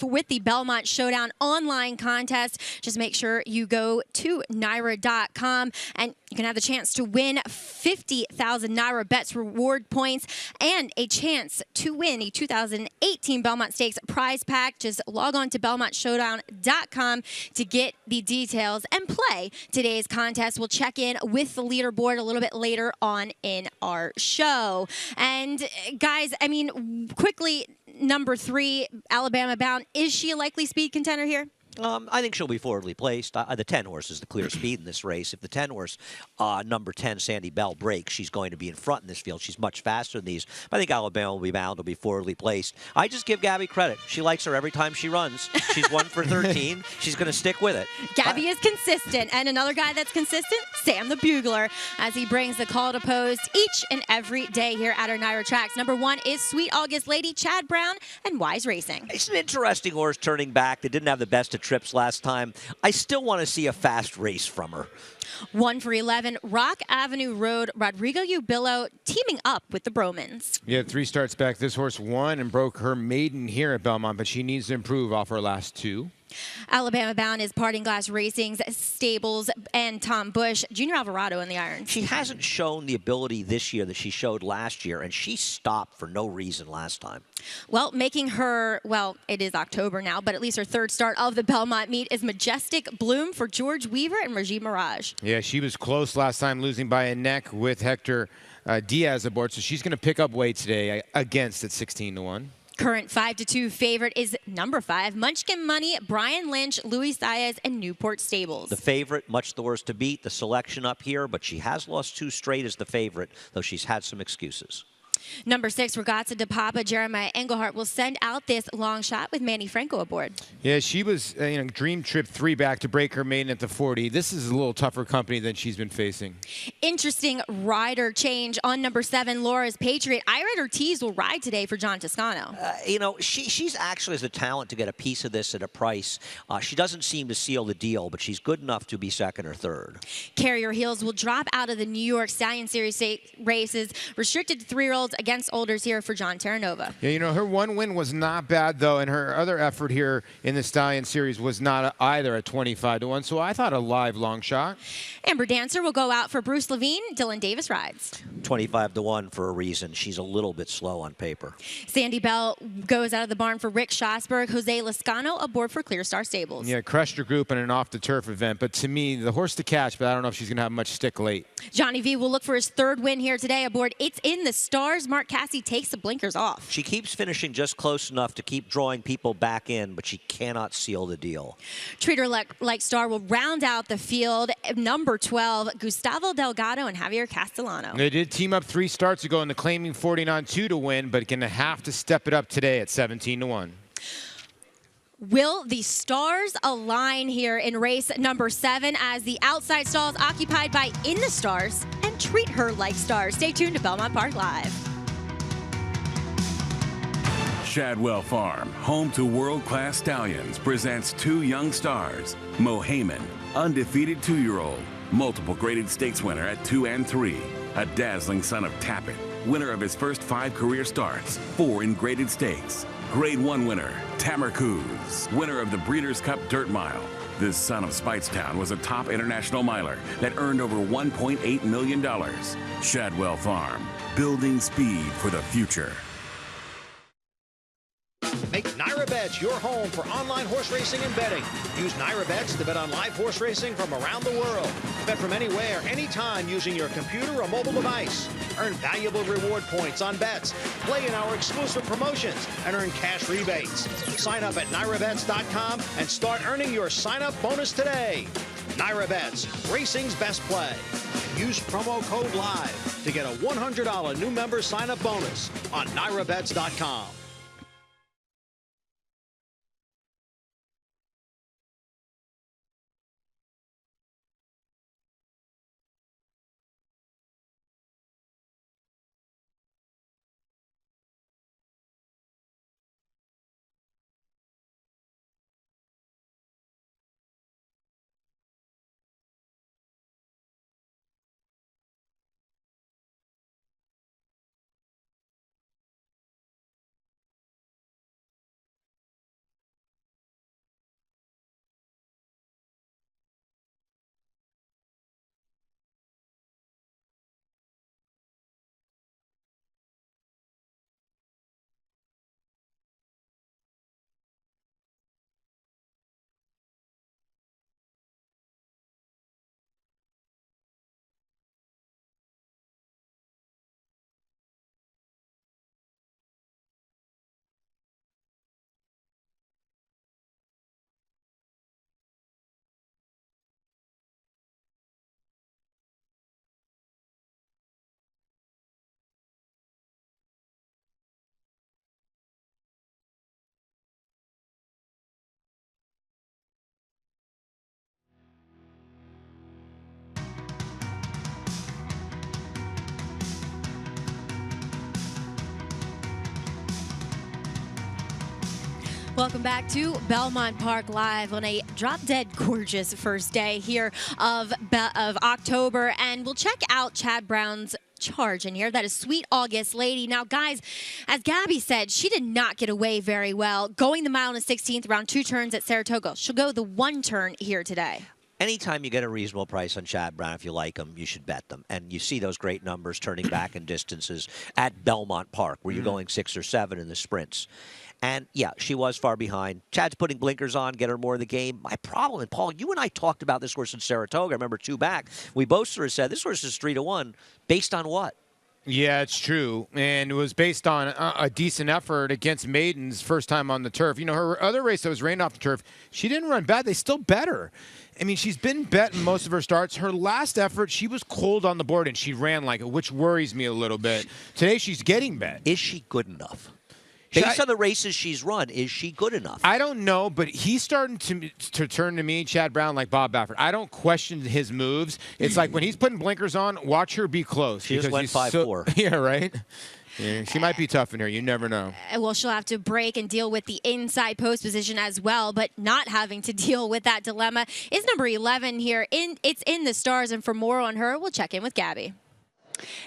with the Belmont Showdown online contest. Just make sure you go to NYRA.com and you can have the chance to win 50,000 NYRA Bets reward points and a chance to win a 2018 Belmont Stakes prize pack. Just log on to BelmontShowdown.com to get the details and play today's contest. We'll check in with the leaderboard a little bit later on in our show. And guys, I mean, quickly, number 3, Alabama Bound. Is she a likely speed contender here? I think she'll be forwardly placed. The 10 horse is the clear speed in this race. If the 10 horse, number 10, Sandy Bell, breaks, she's going to be in front in this field. She's much faster than these. I think Alabama will be forwardly placed. I just give Gabby credit. She likes her every time she runs. She's 1 for 13. She's going to stick with it. Gabby is consistent. And another guy that's consistent, Sam the Bugler, as he brings the call to post each and every day here at our NYRA tracks. Number 1 is Sweet August Lady, Chad Brown, and Wise Racing. It's an interesting horse turning back. They didn't have the best of trips last time. I still want to see a fast race from her. 1 for 11, Rock Avenue Road, Rodrigo Ubillo teaming up with the Bromans. Yeah, 3 starts back. This horse won and broke her maiden here at Belmont, but she needs to improve off her last 2. Alabama Bound is Parting Glass Racing's stables and Tom Bush, Junior Alvarado in the irons. She hasn't shown the ability this year that she showed last year, and she stopped for no reason last time. Well, making her, well, it is October now, but at least her 3rd start of the Belmont meet is Majestic Bloom for George Weaver and Rajiv Mirage. Yeah, she was close last time, losing by a neck with Hector Diaz aboard, so she's going to pick up weight today against at 16-1. Current 5-2 favorite is number 5, Munchkin Money, Brian Lynch, Luis Diaz, and Newport Stables. The favorite, much the worst to beat. The selection up here, but she has lost 2 straight as the favorite, though she's had some excuses. Number 6, Regatta de Papa, Jeremiah Engelhardt will send out this long shot with Manny Franco aboard. Yeah, she was dream trip 3 back to break her maiden at the 40. This is a little tougher company than she's been facing. Interesting rider change on number 7, Laura's Patriot. Irider Ortiz will ride today for John Toscano. She's actually has the talent to get a piece of this at a price. She doesn't seem to seal the deal, but she's good enough to be 2nd or 3rd. Carrier Heels will drop out of the New York Stallion Series races, restricted to 3-year-olds against olders here for John Terranova. Yeah, her 1 win was not bad, though, and her other effort here in the Stallion Series was not either at 25-1, so I thought a live long shot. Amber Dancer will go out for Bruce Levine. Dylan Davis rides. 25-1 for a reason. She's a little bit slow on paper. Sandy Bell goes out of the barn for Rick Schosberg. Jose Lascano aboard for Clear Star Stables. Yeah, crushed her group in an off-the-turf event, but to me, the horse to catch, but I don't know if she's going to have much stick late. Johnny V will look for his 3rd win here today aboard It's in the Stars. Mark Cassie takes the blinkers off. She keeps finishing just close enough to keep drawing people back in, but she cannot seal the deal. Treat Her Like Star will round out the field. Number 12, Gustavo Delgado and Javier Castellano. They did team up 3 starts ago in the claiming 49-2 to win, but going to have to step it up today at 17-1. Will the stars align here in race number 7 as the outside stall is occupied by In the Stars and Treat Her Like Stars? Stay tuned to Belmont Park Live. Shadwell Farm, home to world-class stallions, presents 2 young stars. Mo Heyman, undefeated 2-year-old, multiple graded stakes winner at 2 and 3. A dazzling son of Tappet, winner of his first 5 career starts, 4 in graded stakes. Grade 1 winner, Tamarcuz, winner of the Breeders' Cup Dirt Mile. This son of Speightstown was a top international miler that earned over $1.8 million. Shadwell Farm, building speed for the future. Make NyraBets your home for online horse racing and betting. Use NyraBets to bet on live horse racing from around the world. Bet from anywhere, anytime using your computer or mobile device. Earn valuable reward points on bets. Play in our exclusive promotions and earn cash rebates. Sign up at NyraBets.com and start earning your sign-up bonus today. NyraBets, racing's best play. Use promo code LIVE to get a $100 new member sign-up bonus on NyraBets.com. Welcome back to Belmont Park Live on a drop-dead gorgeous first day here of October. And we'll check out Chad Brown's charge in here. That is Sweet August Lady. Now, guys, as Gabby said, she did not get away very well. Going the mile in the 16th, around 2 turns at Saratoga. She'll go the 1 turn here today. Anytime you get a reasonable price on Chad Brown, if you like them, you should bet them. And you see those great numbers turning back in distances at Belmont Park, where you're going 6 or 7 in the sprints. And, yeah, she was far behind. Chad's putting blinkers on, get her more in the game. My problem, and Paul, you and I talked about this horse in Saratoga. I remember 2 back. We both sort of said this horse is 3-1. Based on what? Yeah, it's true. And it was based on a decent effort against Maidens first time on the turf. You know, her other race that was rained off the turf, she didn't run bad. They still bet her. I mean, she's been bet in most of her starts. Her last effort, she was cold on the board, and she ran like it, which worries me a little bit. Today, she's getting bet. Is she good enough? Based on the races she's run, is she good enough? I don't know, but he's starting to turn to me, Chad Brown, like Bob Baffert. I don't question his moves. It's like when he's putting blinkers on, watch her be close. She just went 5-4. Yeah, right? Yeah, she might be tough in here. You never know. Well, she'll have to break and deal with the inside post position as well, but not having to deal with that dilemma is number 11 here. It's in the stars, and for more on her, we'll check in with Gabby.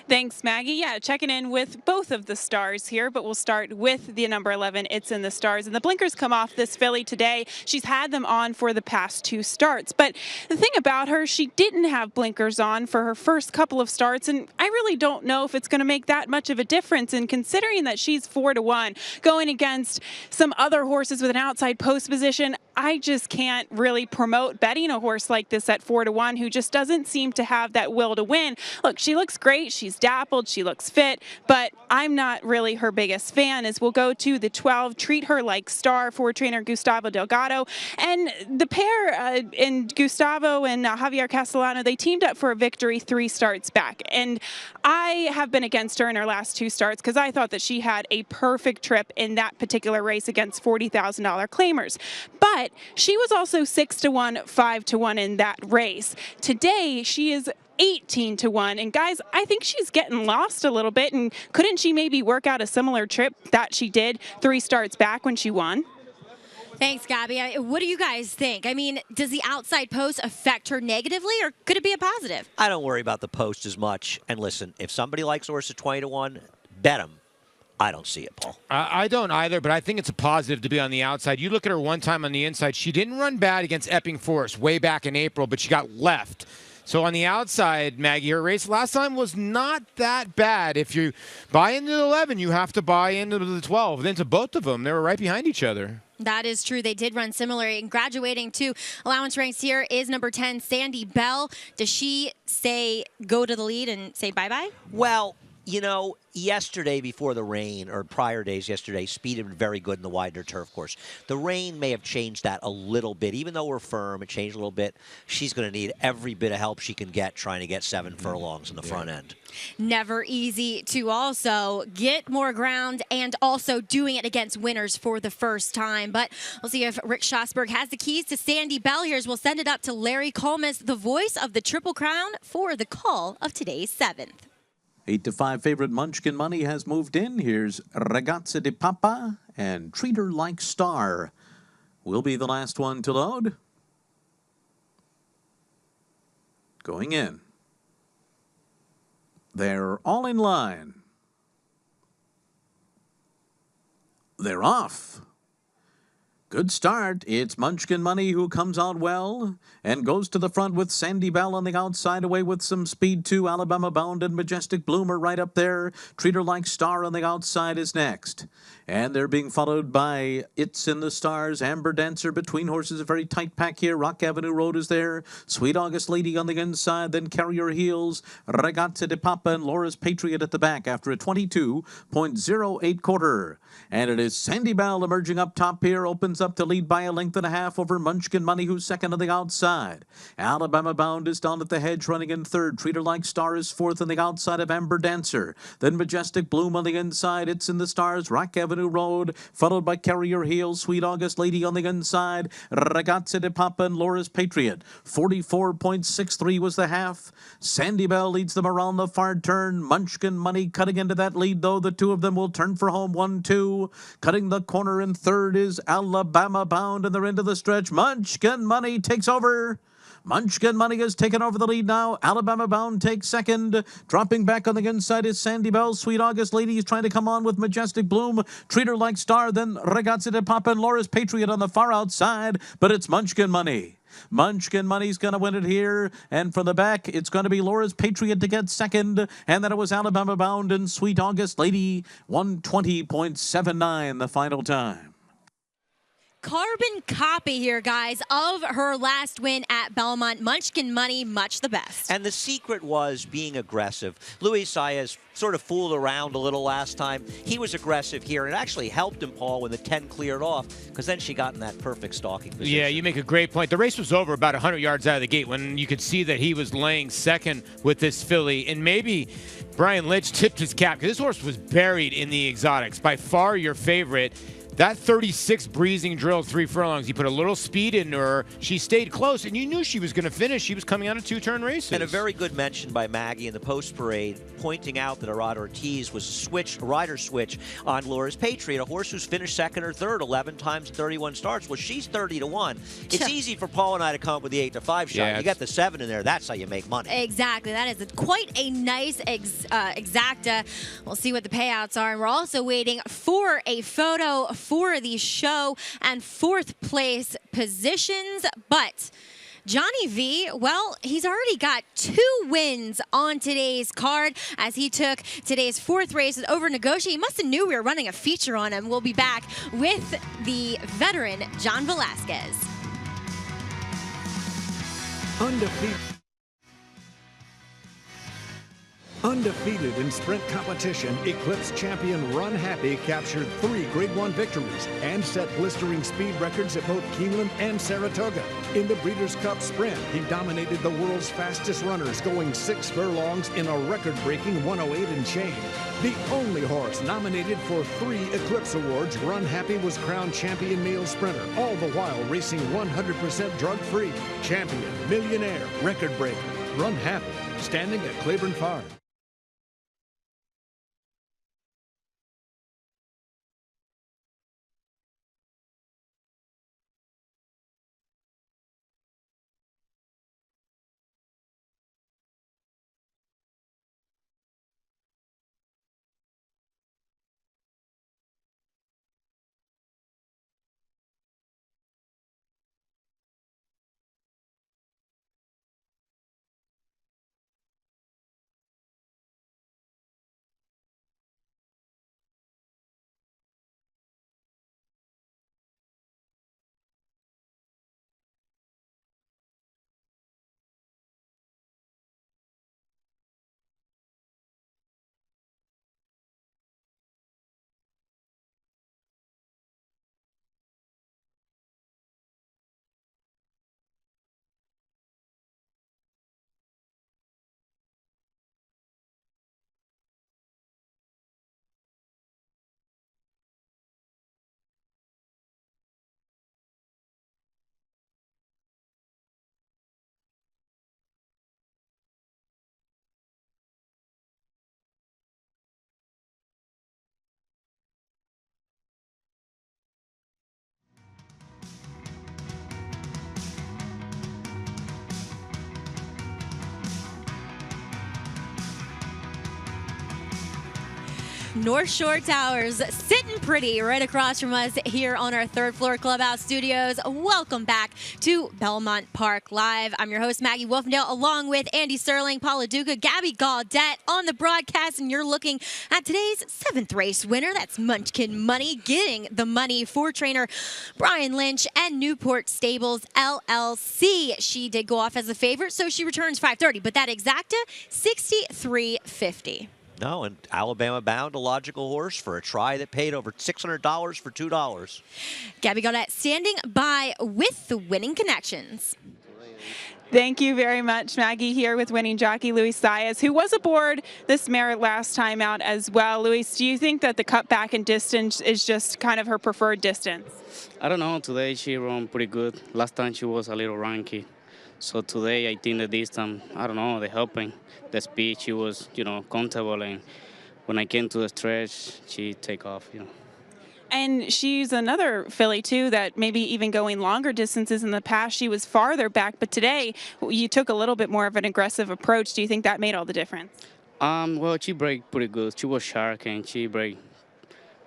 Thanks, Maggie. Yeah, checking in with both of the stars here, but we'll start with the number 11. It's in the stars. And the blinkers come off this filly today. She's had them on for the past 2 starts. But the thing about her, she didn't have blinkers on for her first couple of starts. And I really don't know if it's going to make that much of a difference. And considering that she's 4-1, going against some other horses with an outside post position, I just can't really promote betting a horse like this at 4-1 who just doesn't seem to have that will to win. Look, she looks great. She's dappled. She looks fit, but I'm not really her biggest fan. As we'll go to the 12, Treat Her Like Star for trainer Gustavo Delgado. And the pair in Gustavo and Javier Castellano, they teamed up for a victory 3 starts back. And I have been against her in her last 2 starts because I thought that she had a perfect trip in that particular race against $40,000 claimers. But she was also 6-1, 5-1 in that race. Today, she is 18-1. And guys, I think she's getting lost a little bit. And couldn't she maybe work out a similar trip that she did 3 starts back when she won? Thanks, Gabby. What do you guys think? I mean, does the outside post affect her negatively, or could it be a positive? I don't worry about the post as much. And listen, if somebody likes a horse at 20-1, bet them. I don't see it, Paul. I don't either, but I think it's a positive to be on the outside. You look at her one time on the inside. She didn't run bad against Epping Forest way back in April, but she got left. So on the outside, Maggie, her race last time was not that bad. If you buy into the 11, you have to buy into the 12. Then to both of them, they were right behind each other. That is true. They did run similar. And graduating to allowance ranks here is number 10, Sandy Bell. Does she say go to the lead and say bye-bye? Well, you know, yesterday before the rain, or prior days yesterday, speed had been very good in the Widener turf course. The rain may have changed that a little bit. Even though we're firm, it changed a little bit. She's going to need every bit of help she can get trying to get 7 furlongs in the front end. Never easy to also get more ground and also doing it against winners for the first time. But we'll see if Rick Schosberg has the keys to Sandy Bell. We'll send it up to Larry Colmus, the voice of the Triple Crown, for the call of today's 7th. 8-5 favorite Munchkin Money has moved in. Here's Ragazza di Papa and Treat Her Like Star will be the last one to load. Going in. They're all in line. They're off. Good start. It's Munchkin Money who comes out well and goes to the front with Sandy Bell on the outside, away with some speed too. Alabama Bound and Majestic Bloomer right up there. Treat Her Like Star on the outside is next. And they're being followed by It's in the Stars, Amber Dancer between horses. A very tight pack here. Rock Avenue Road is there. Sweet August Lady on the inside. Then Carrier Heels, Ragazza di Papa, and Laura's Patriot at the back after a 22.08 quarter. And it is Sandy Bell emerging up top here. Opens up to lead by a length and a half over Munchkin Money, who's second on the outside. Alabama Bound is down at the hedge, running in third. Treat Her Like Star is fourth on the outside of Amber Dancer. Then Majestic Bloom on the inside. It's in the Stars, Rock Avenue Road, followed by Carrier Heels, Sweet August Lady on the inside. Ragazza di Papa and Laura's Patriot. 44.63 was the half. Sandy Bell leads them around the far turn. Munchkin Money cutting into that lead, though. The two of them will turn for home. 1-2. Cutting the corner in third is Alabama Bound, and they're into the stretch. Munchkin Money takes over. Munchkin Money has taken over the lead now. Alabama Bound takes second. Dropping back on the inside is Sandy Bell. Sweet August Lady is trying to come on with Majestic Bloom. Treat Her Like Star. Then Ragazza di Papa and Laura's Patriot on the far outside. But it's Munchkin Money. Munchkin Money's going to win it here. And from the back, it's going to be Laura's Patriot to get second. And then it was Alabama Bound and Sweet August Lady. 120.79 the final time. Carbon copy here, guys, of her last win at Belmont. Munchkin Money, much the best. And the secret was being aggressive. Luis Saez sort of fooled around a little last time. He was aggressive here, and it actually helped him, Paul, when the 10 cleared off, because then she got in that perfect stalking position. Yeah, you make a great point. The race was over about 100 yards out of the gate when you could see that he was laying second with this filly, and maybe Brian Litch tipped his cap, because this horse was buried in the exotics. By far your favorite. That 36 breezing drill, 3 furlongs, you put a little speed into her. She stayed close, and you knew she was going to finish. She was coming out of 2-turn races. And a very good mention by Maggie in the post parade, pointing out that Arad Ortiz was a rider switch on Laura's Patriot, a horse who's finished second or third 11 times, 31 starts. Well, she's 30-1. It's easy for Paul and I to come up with the 8-5 shot. Yeah, you got the 7 in there. That's how you make money. Exactly. That is quite a nice exacta. We'll see what the payouts are. And we're also waiting for a photo for the show and 4th place positions. But Johnny V, well, he's already got 2 wins on today's card as he took today's 4th race with over negotiate. He must have knew we were running a feature on him. We'll be back with the veteran John Velasquez. Undefeated in sprint competition, Eclipse champion Run Happy captured 3 Grade 1 victories and set blistering speed records at both Keeneland and Saratoga. In the Breeders' Cup Sprint, he dominated the world's fastest runners, going 6 furlongs in a record-breaking 108 and change. The only horse nominated for 3 Eclipse Awards, Run Happy was crowned champion male sprinter, all the while racing 100% drug-free. Champion, millionaire, record breaker, Run Happy, standing at Claiborne Farm. North Shore Towers, sitting pretty right across from us here on our third floor clubhouse studios. Welcome back to Belmont Park Live. I'm your host, Maggie Wolfendale, along with Andy Sterling, Paula Duca, Gabby Gaudette on the broadcast, and you're looking at today's 7th race winner. That's Munchkin Money, getting the money for trainer Brian Lynch and Newport Stables LLC. She did go off as a favorite, so she returns $530, but that exacta, $63.50. No, and Alabama Bound, a logical horse for a try that paid over $600 for $2. Gabby Gaudette standing by with the winning connections. Thank you very much, Maggie, here with winning jockey Luis Saez, who was aboard this mare last time out as well. Luis, do you think that the cutback in distance is just kind of her preferred distance? I don't know. Today she ran pretty good. Last time she was a little ranky. So today I think the distance, I don't know, the helping, the speed, she was, comfortable. And when I came to the stretch, she take off, And she's another filly, too, that maybe even going longer distances in the past, she was farther back. But today, you took a little bit more of an aggressive approach. Do you think that made all the difference? Well, she braked pretty good. She was sharp, and she braked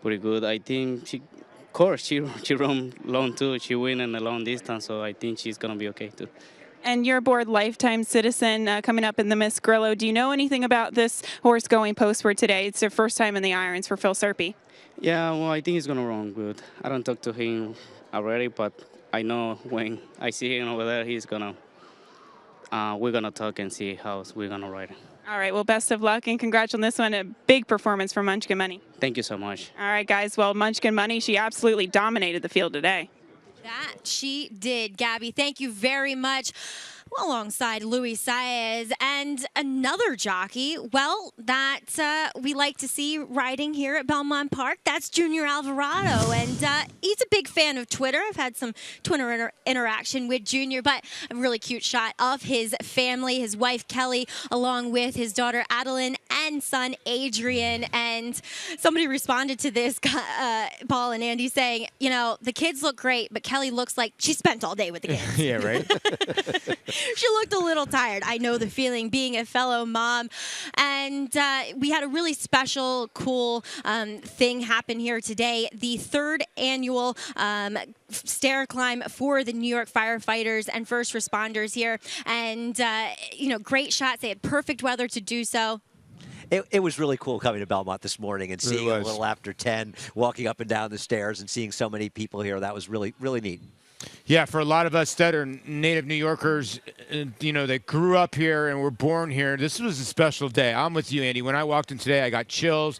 pretty good. I think she run long, too. She win in the long distance, so I think she's going to be okay, too. And you're aboard Lifetime Citizen coming up in the Miss Grillo. Do you know anything about this horse going postward today? It's their first time in the irons for Phil Serpy. Yeah, well, I think he's going to run good. I don't talk to him already, but I know when I see him over there, he's going to, we're going to talk and see how we're going to ride. All right, well, best of luck and congrats on this one. A big performance from Munchkin Money. Thank you so much. All right, guys. Well, Munchkin Money, she absolutely dominated the field today. That she did, Gabby. Thank you very much. Alongside Luis Saez and another jockey, well, that we like to see riding here at Belmont Park. That's Junior Alvarado, and he's a big fan of Twitter. I've had some Twitter interaction with Junior, but a really cute shot of his family, his wife Kelly, along with his daughter Adeline and son Adrian. And somebody responded to this, Paul and Andy, saying, the kids look great, but Kelly looks like she spent all day with the kids. Yeah, right? She looked a little tired. I know the feeling, being a fellow mom. And we had a really special, cool thing happen here today. The 3rd annual stair climb for the New York firefighters and first responders here. And, great shots. They had perfect weather to do so. It was really cool coming to Belmont this morning and seeing a little after 10, walking up and down the stairs and seeing so many people here. That was really, really neat. Yeah, for a lot of us that are native New Yorkers, that grew up here and were born here, this was a special day. I'm with you, Andy. When I walked in today, I got chills.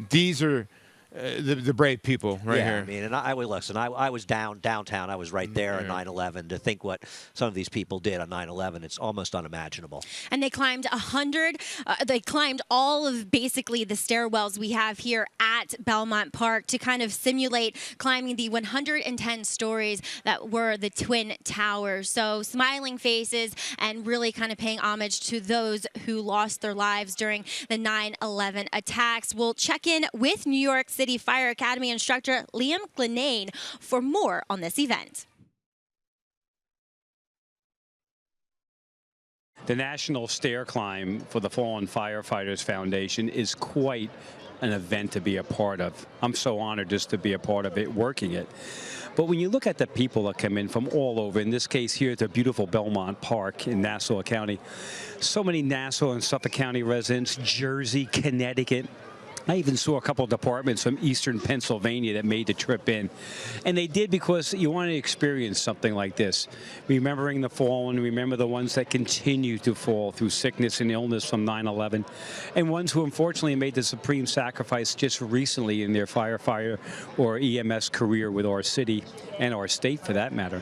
These are the brave people right here. I mean, and I was downtown. I was right there on 9/11. To think what some of these people did on 9/11, it's almost unimaginable. And they climbed 100. They climbed all of basically the stairwells we have here at Belmont Park to kind of simulate climbing the 110 stories that were the Twin Towers. So smiling faces and really kind of paying homage to those who lost their lives during the 9/11 attacks. We'll check in with New York City Fire Academy instructor Liam Glenane for more on this event. The National Stair Climb for the Fallen Firefighters Foundation is quite an event to be a part of. I'm so honored just to be a part of it, working it. But when you look at the people that come in from all over, in this case here at the beautiful Belmont Park in Nassau County, so many Nassau and Suffolk County residents, Jersey, Connecticut. I even saw a couple of departments from eastern Pennsylvania that made the trip in. And they did because you want to experience something like this. Remembering the fallen, remember the ones that continue to fall through sickness and illness from 9/11, and ones who unfortunately made the supreme sacrifice just recently in their firefighter or EMS career with our city and our state for that matter.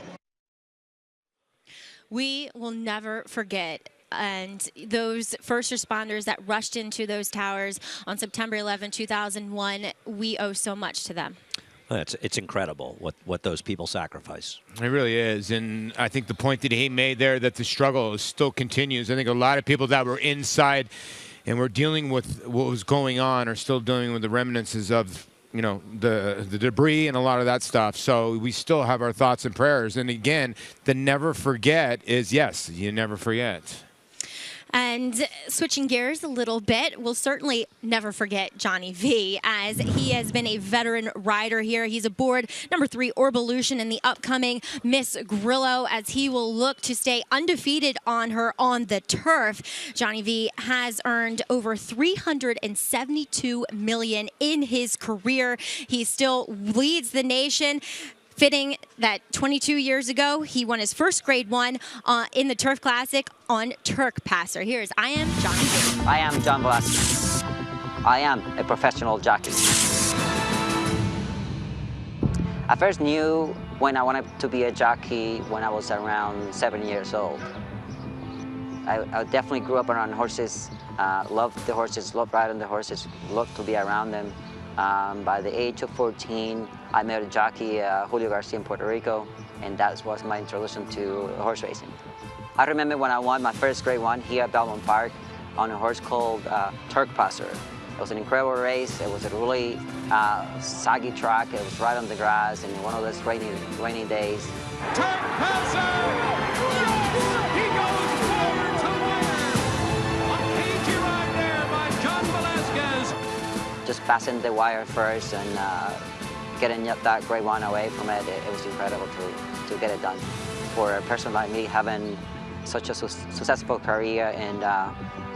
We will never forget. And those first responders that rushed into those towers on September 11, 2001, we owe so much to them. It's incredible what those people sacrifice. It really is. And I think the point that he made there, that the struggle still continues. I think a lot of people that were inside and were dealing with what was going on are still dealing with the remnants of the debris and a lot of that stuff. So we still have our thoughts and prayers. And again, the never forget is, yes, you never forget. And switching gears a little bit, we'll certainly never forget Johnny V, as he has been a veteran rider here. He's aboard number 3 Orvolution in the upcoming Miss Grillo, as he will look to stay undefeated on her on the turf. Johnny V has earned over $372 million in his career. He still leads the nation. Fitting that 22 years ago, he won his first Grade 1 in the Turf Classic on Turk Passer. Here's I Am Johnny V. I am John Velasquez. I am a professional jockey. I first knew when I wanted to be a jockey when I was around 7 years old. I definitely grew up around horses, loved the horses, loved riding the horses, loved to be around them. By the age of 14, I met a jockey, Julio Garcia in Puerto Rico, and that was my introduction to horse racing. I remember when I won my first Grade 1 here at Belmont Park on a horse called Turk Passer. It was an incredible race. It was a really soggy track. It was right on the grass and one of those rainy days. Turk Passer! Yes! He goes forward to wire! A cagey ride there by John Velasquez. Just passing the wire first and getting that Grade 1 away from it, it was incredible to get it done. For a person like me, having such a successful career and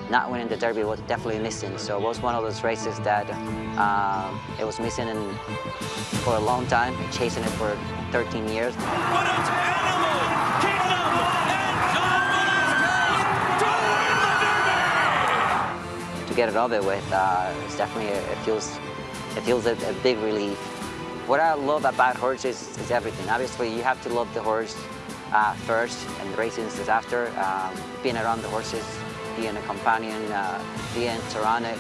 not winning the Derby was definitely missing. So it was one of those races that it was missing for a long time, chasing it for 13 years. But it's Animal Kingdom and John Velasquez to win the Derby! To get it over with, it's definitely, it feels a big relief. What I love about horses is everything. Obviously, you have to love the horse first, and the racing is after. Being around the horses, being a companion, being surrounded,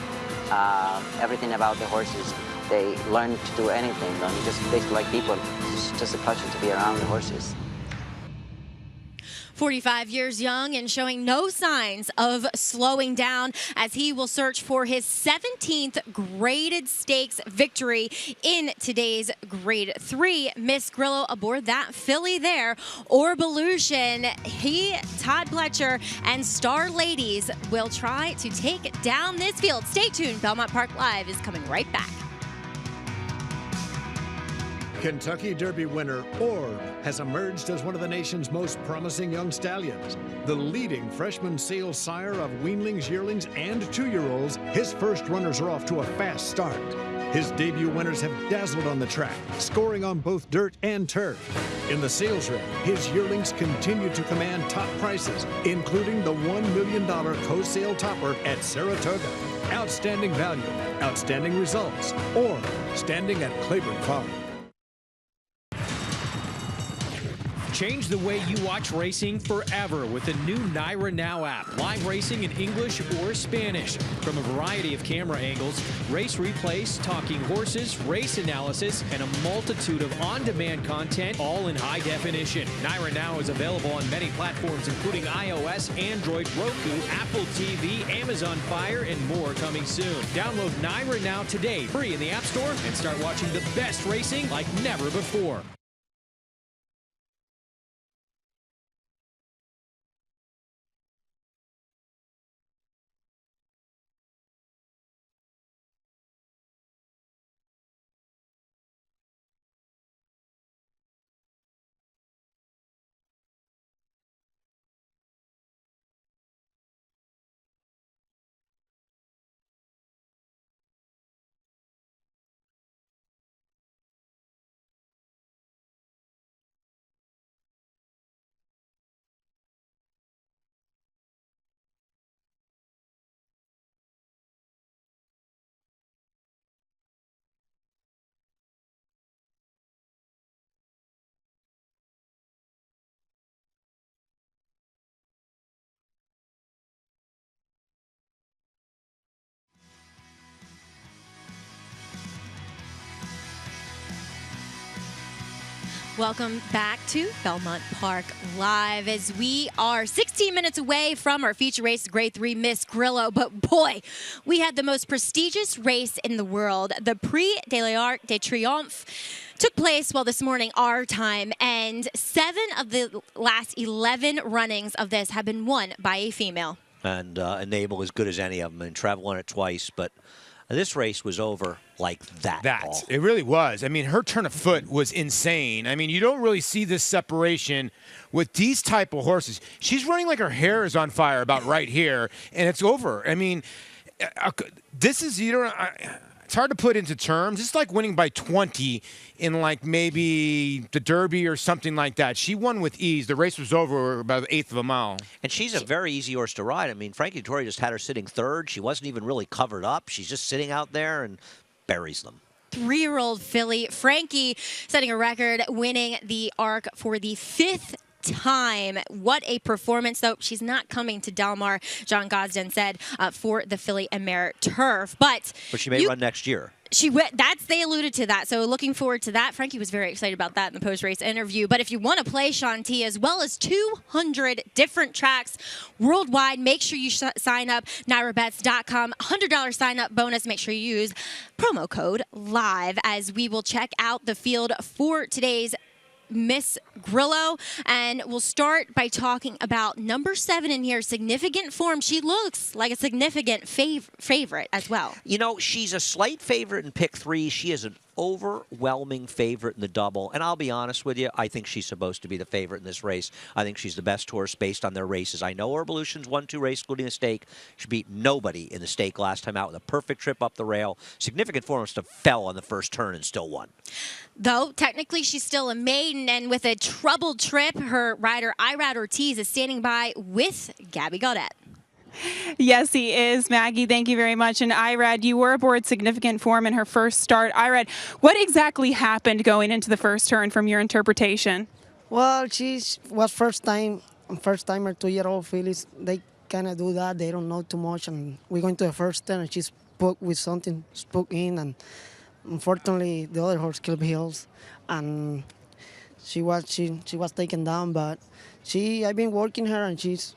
everything about the horses. They learn to do anything. They're just basically like people. It's just a pleasure to be around the horses. 45 years young and showing no signs of slowing down, as he will search for his 17th graded stakes victory in today's Grade 3 Miss Grillo aboard that filly there, Orvolution. He, Todd Pletcher, and Star Ladies will try to take down this field. Stay tuned. Belmont Park Live is coming right back. Kentucky Derby winner Orb has emerged as one of the nation's most promising young stallions. The leading freshman sale sire of weanlings, yearlings, and 2-year-olds, his first runners are off to a fast start. His debut winners have dazzled on the track, scoring on both dirt and turf. In the sales ring, his yearlings continue to command top prices, including the $1 million co-sale topper at Saratoga. Outstanding value, outstanding results, or standing at Claiborne Farm. Change the way you watch racing forever with the new Naira Now app. Live racing in English or Spanish. From a variety of camera angles, race replays, talking horses, race analysis, and a multitude of on-demand content, all in high definition. Naira Now is available on many platforms, including iOS, Android, Roku, Apple TV, Amazon Fire, and more coming soon. Download Naira Now today, free in the App Store, and start watching the best racing like never before. Welcome back to Belmont Park Live, as we are 16 minutes away from our feature race, Grade 3 Miss Grillo. But boy, we had the most prestigious race in the world. The Prix de l'Arc de Triomphe took place, well, this morning, our time, and 7 of the last 11 runnings of this have been won by a female. And Enable as good as any of them, and Trev won it twice, but this race was over like that. Paul. It really was. I mean, her turn of foot was insane. I mean, you don't really see this separation with these type of horses. She's running like her hair is on fire about right here, and it's over. I mean, this is, it's hard to put into terms. It's like winning by 20 in like maybe the Derby or something like that. She won with ease. The race was over about an eighth of a mile. And she's a very easy horse to ride. I mean, Frankie Dettori just had her sitting third. She wasn't even really covered up. She's just sitting out there and buries them. 3-year-old filly Frankie setting a record, winning the ARC for the 5th time. What a performance, though. She's not coming to Del Mar, John Gosden said, for the Filly and Mare Turf. But she may run next year. They alluded to that, so looking forward to that. Frankie was very excited about that in the post-race interview. But if you want to play Shanti, as well as 200 different tracks worldwide, make sure you sign up, NyraBets.com. $100 sign-up bonus. Make sure you use promo code LIVE as we will check out the field for today's Miss Grillo, and we'll start by talking about number 7 in here, Significant Form. She looks like a significant favorite as well. You know, she's a slight favorite in pick 3. She is an overwhelming favorite in the double, and I'll be honest with you, I think she's supposed to be the favorite in this race. I think she's the best horse based on their races. I know Evolution's won 2 races, including the stake. She beat nobody in the stake last time out with a perfect trip up the rail. Significant Form must have fell on the first turn and still won. Though, technically, she's still a maiden, and with a troubled trip, her rider, Irad Ortiz, is standing by with Gabby Gaudet. Yes, he is, Maggie. Thank you very much. And Irad, you were aboard Significant Form in her first start. Irad, what exactly happened going into the first turn from your interpretation? Well, she was first-timer, 2-year-old fillies. They kind of do that. They don't know too much. And we go into the first turn, and she spoke with something, spoke in, and unfortunately, the other horse killed heels, and she was taken down. But I've been working her, and she's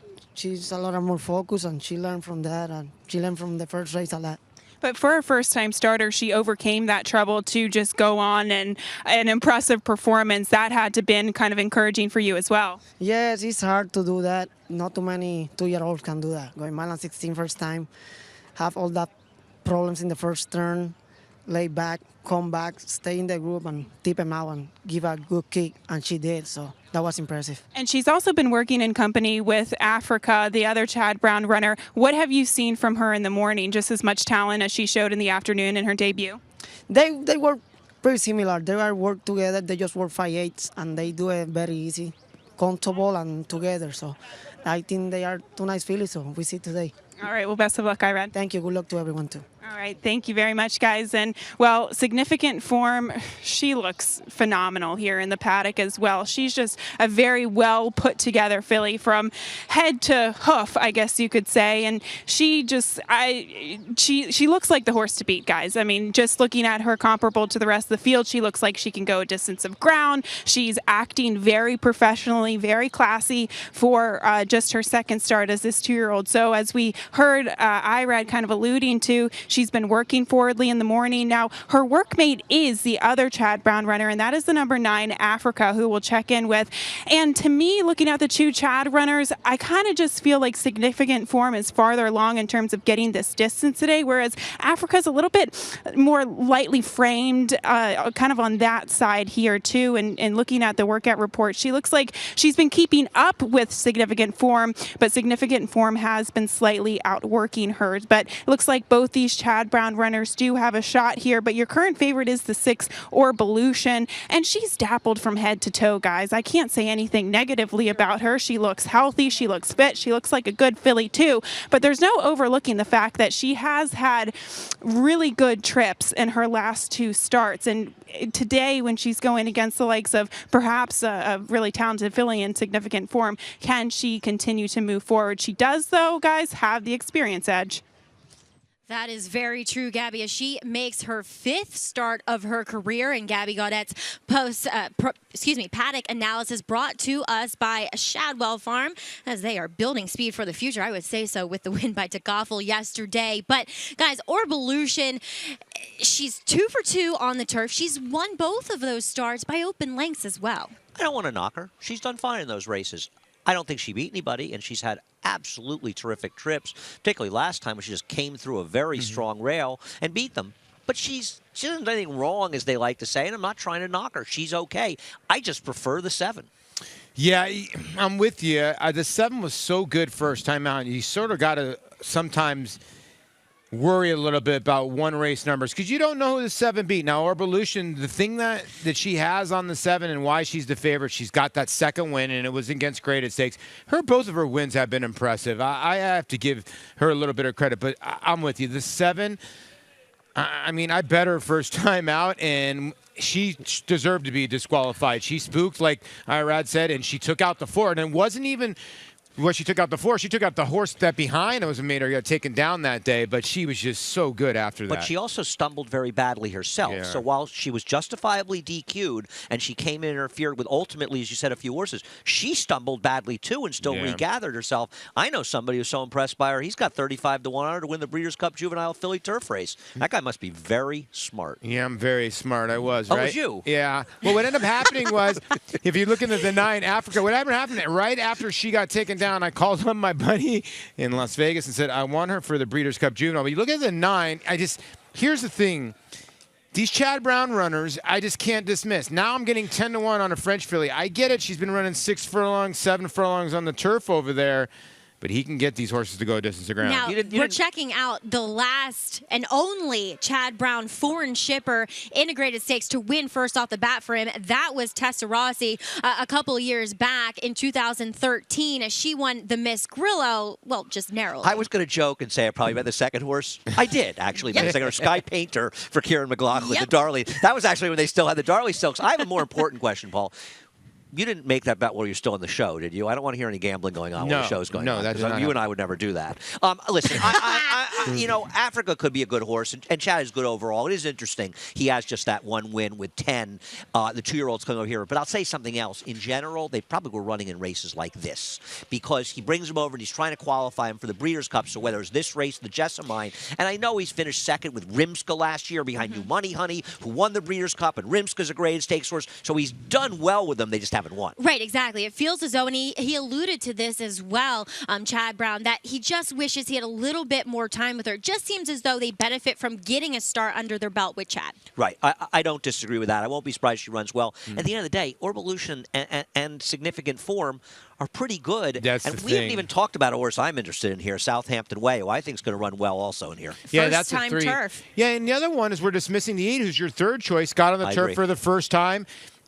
a lot more focused, and she learned from that, and she learned from the first race a lot. But for a first-time starter, she overcame that trouble to just go on and an impressive performance. That had to have been kind of encouraging for you as well. Yes, it's hard to do that. Not too many 2-year-olds can do that. Going mile and 16 first time, have all that problems in the first turn, lay back, come back, stay in the group, and tip him out and give a good kick, and she did, so that was impressive. And she's also been working in company with Africa, the other Chad Brown runner. What have you seen from her in the morning? Just as much talent as she showed in the afternoon in her debut? They work pretty similar. They are work together. They just work 5/8, and they do it very easy, comfortable, and together. So I think they are 2 nice fillies, so we see today. All right, well, best of luck, Irad. Thank you. Good luck to everyone, too. All right, thank you very much, guys. And, well, Significant Form, she looks phenomenal here in the paddock as well. She's just a very well put together filly from head to hoof, I guess you could say. And she just, she looks like the horse to beat, guys. I mean, just looking at her comparable to the rest of the field, she looks like she can go a distance of ground. She's acting very professionally, very classy for just her second start as this 2-year-old. So as we heard Irad kind of alluding to, she's been working forwardly in the morning. Now, her workmate is the other Chad Brown runner, and that is the number 9, Africa, who we'll check in with. And to me, looking at the 2 Chad runners, I kind of just feel like Significant Form is farther along in terms of getting this distance today, whereas Africa's a little bit more lightly framed, kind of on that side here, too. And looking at the workout report, she looks like she's been keeping up with Significant Form, but Significant Form has been slightly outworking hers. But it looks like both these Chad Brown runners do have a shot here, but your current favorite is the 6 Orbelution, and she's dappled from head to toe, guys. I can't say anything negatively about her. She looks healthy, she looks fit, she looks like a good filly too, but there's no overlooking the fact that she has had really good trips in her last 2 starts, and today when she's going against the likes of perhaps a really talented filly in Significant Form, can she continue to move forward? She does, though, guys, have the experience edge. That is very true, Gabby, as she makes her 5th start of her career. And Gabby Gaudet's paddock analysis brought to us by Shadwell Farm, as they are building speed for the future. I would say so with the win by Takaffel yesterday. But guys, Orbelution, she's 2 for 2 on the turf. She's won both of those starts by open lengths as well. I don't want to knock her. She's done fine in those races. I don't think she beat anybody, and she's had absolutely terrific trips, particularly last time when she just came through a very strong rail and beat them. But she doesn't do anything wrong, as they like to say, and I'm not trying to knock her. She's okay. I just prefer the 7. Yeah, I'm with you. The 7 was so good first time out. You sort of got to sometimes worry a little bit about one race numbers because you don't know who the 7 beat. Now, Orbelution, the thing that she has on the 7 and why she's the favorite, she's got that second win, and it was against Graded Stakes. Both of her wins have been impressive. I have to give her a little bit of credit, but I'm with you. The 7, I mean, I bet her first time out, and she deserved to be disqualified. She spooked, like Irad said, and she took out the 4. And it wasn't even what she took out the 4. She took out the horse that behind. It was made her get taken down that day, but she was just so good after that. But she also stumbled very badly herself. Yeah. So while she was justifiably DQ'd and she came in and interfered with ultimately, as you said, a few horses, she stumbled badly too and still regathered herself. I know somebody who's so impressed by her. He's got 35 to 1 on her to win the Breeders' Cup Juvenile Filly Turf Race. That guy must be very smart. Yeah, I'm very smart. I was, Oh, right? was you? Yeah. Well, what ended up happening was, if you look into the 9 Africa, what happened right after she got taken down, I called up my buddy in Las Vegas and said, I want her for the Breeders' Cup Juvenile. But you look at the 9, here's the thing. These Chad Brown runners, I just can't dismiss. Now I'm getting 10 to 1 on a French filly. I get it. She's been running 6 furlongs, 7 furlongs on the turf over there. But he can get these horses to go a distance of ground. Now, we're checking out the last and only Chad Brown foreign shipper integrated stakes to win first off the bat for him. That was Tessa Rossi a couple of years back in 2013 as she won the Miss Grillo, well, just narrowly. I was going to joke and say I probably bet the second horse. I did, actually, bet the second horse. Sky Painter for Kieran McLaughlin, the Darley. That was actually when they still had the Darley Silks. I have a more important question, Paul. You didn't make that bet while you're still on the show, did you? I don't want to hear any gambling going on while the show's going on. No, that did not You happen. and I would never do that. Listen, you know, Africa could be a good horse, and Chad is good overall. It is interesting. He has just that one win with 10. The 2-year-olds coming over here. But I'll say something else. In general, they probably were running in races like this because he brings them over and he's trying to qualify him for the Breeders' Cup. So whether it's this race, the Jessamine, and I know he's finished second with Rimska last year behind You Money Honey, who won the Breeders' Cup, and Rimska's a graded stakes horse. So he's done well with them. They just haven't won. Right, exactly. It feels as though, and he alluded to this as well, Chad Brown, that he just wishes he had a little bit more time with her. It just seems as though they benefit from getting a start under their belt with Chad. Right. I don't disagree with that. I won't be surprised she runs well. At the end of the day, Orbelution and Significant Form are pretty good. That's and the we haven't thing. even talked about a horse I'm interested in here, Southampton Way, who I think is going to run well also in here. Yeah, that's a First-time 3. turf. Yeah, and the other one is we're dismissing the 8, who's your third choice, got on the I turf agree. for the first time.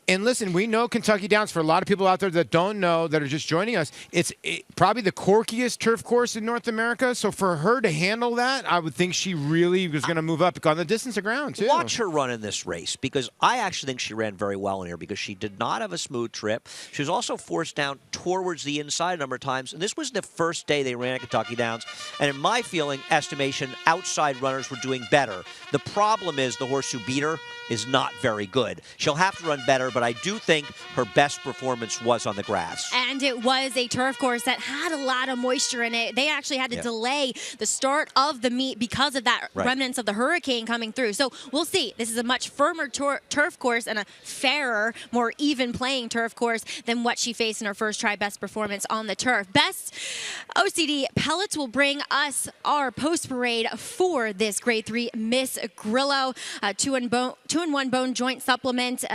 And listen, we know Kentucky Downs, for a lot of people out there that don't know, that are just joining us, it's probably the corkiest turf course in North America. So for her to handle that, I would think she really was going to move up on the distance of ground, too. Watch her run in this race because I actually think she ran very well in here because she did not have a smooth trip. She was also forced down towards the inside a number of times. And this was the first day they ran at Kentucky Downs. And in my estimation, outside runners were doing better. The problem is the horse who beat her is not very good. She'll have to run better, but I do think her best performance was on the grass. And it was a turf course that had a lot of moisture in it. They actually had to delay the start of the meet because of that remnants of the hurricane coming through. So we'll see. This is a much firmer turf course and a fairer, more even playing turf course than what she faced in her first try best performance on the turf. Best OCD Pellets will bring us our post parade for this grade 3 Miss Grillo 2-in-1 bone joint supplement.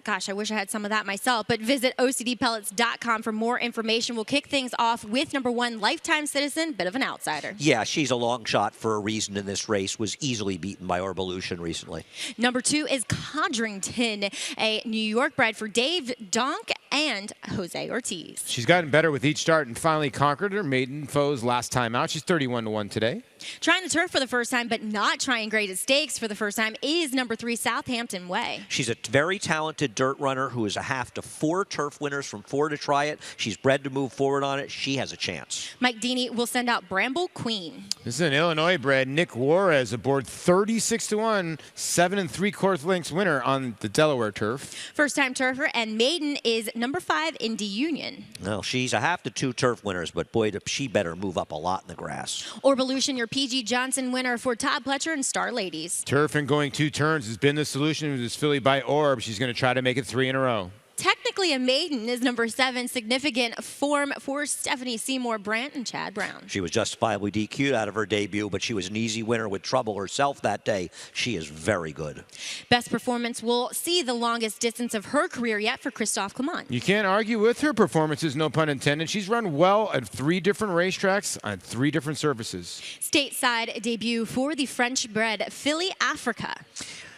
Gosh, I wish I had some of that myself, but visit OCDpellets.com for more information. We'll kick things off with number 1, Lifetime Citizen, bit of an outsider. Yeah, she's a long shot for a reason in this race, was easily beaten by Orbelution recently. Number 2 is Codrington, a New York bred for Dave Donk and Jose Ortiz. She's gotten better with each start and finally conquered her maiden foes last time out. She's 31 to 1 today. Trying the turf for the first time, but not trying graded stakes for the first time, is number 3, Southampton Way. She's a very talented dirt runner who is a half to 4 turf winners from 4 to try it. She's bred to move forward on it. She has a chance. Mike Deeney will send out Bramble Queen. This is an Illinois bred, Nick Juarez, aboard 36 to 1, 7 3/4 lengths winner on the Delaware turf. First time turfer, and maiden is number 5, Indy Union. Well, she's a half to 2 turf winners, but boy, she better move up a lot in the grass. Orbelution, your PG Johnson winner for Todd Pletcher and Star Ladies. Turf and going 2 turns has been the solution with this filly by Orb. She's going to try to make it 3 in a row. Technical technically a maiden, is number 7, significant form for Stephanie Seymour Brandt and Chad Brown. She was justifiably DQ'd out of her debut, but she was an easy winner with trouble herself that day. She is very good. Best performance will see the longest distance of her career yet for Christophe Clement. You can't argue with her performances, no pun intended. She's run well at 3 different racetracks on 3 different surfaces. Stateside debut for the French-bred filly Africa.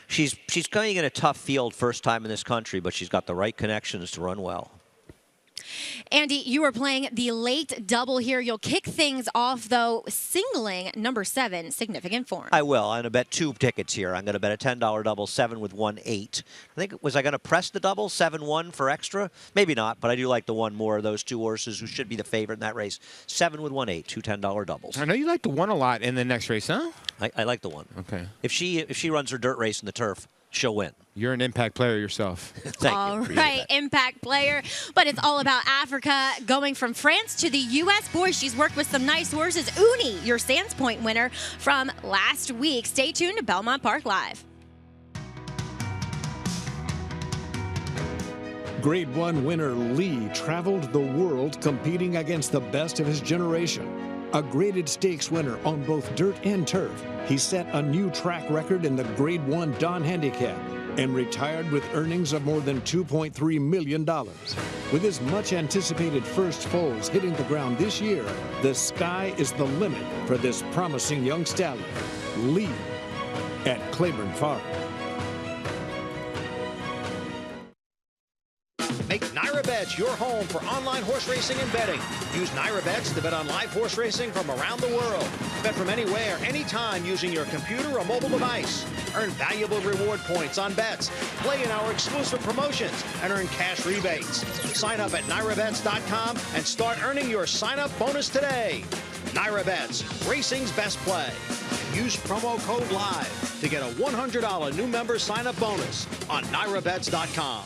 She's going in a tough field first time in this country, but she's got the right connections to run well. Andy, you are playing the late double here. You'll kick things off, though, singling number 7, significant form. I will. I'm going to bet 2 tickets here. I'm going to bet a $10 double, 7 with 1-8. I think, was I going to press the double, 7-1 for extra? Maybe not, but I do like the one more of those 2 horses who should be the favorite in that race. 7 with 1-8, 2 $10 doubles. I know you like the 1 a lot in the next race, huh? I like the 1. Okay. If she runs her dirt race in the turf, she'll win. You're an impact player yourself. Thank all you. right, impact player. But it's all about Africa, going from France to the U.S. Boy, she's worked with some nice horses. Uni, your Sands Point winner from last week. Stay tuned to Belmont Park Live. Grade 1 winner Lee traveled the world competing against the best of his generation. A graded stakes winner on both dirt and turf, he set a new track record in the Grade 1 Don Handicap and retired with earnings of more than $2.3 million. With his much-anticipated first foals hitting the ground this year, the sky is the limit for this promising young stallion, Lee, at Claiborne Farm. Make NyraBets your home for online horse racing and betting. Use NyraBets to bet on live horse racing from around the world. Bet from anywhere, anytime using your computer or mobile device. Earn valuable reward points on bets. Play in our exclusive promotions and earn cash rebates. Sign up at NyraBets.com and start earning your sign-up bonus today. NyraBets, racing's best play. Use promo code LIVE to get a $100 new member sign-up bonus on NyraBets.com.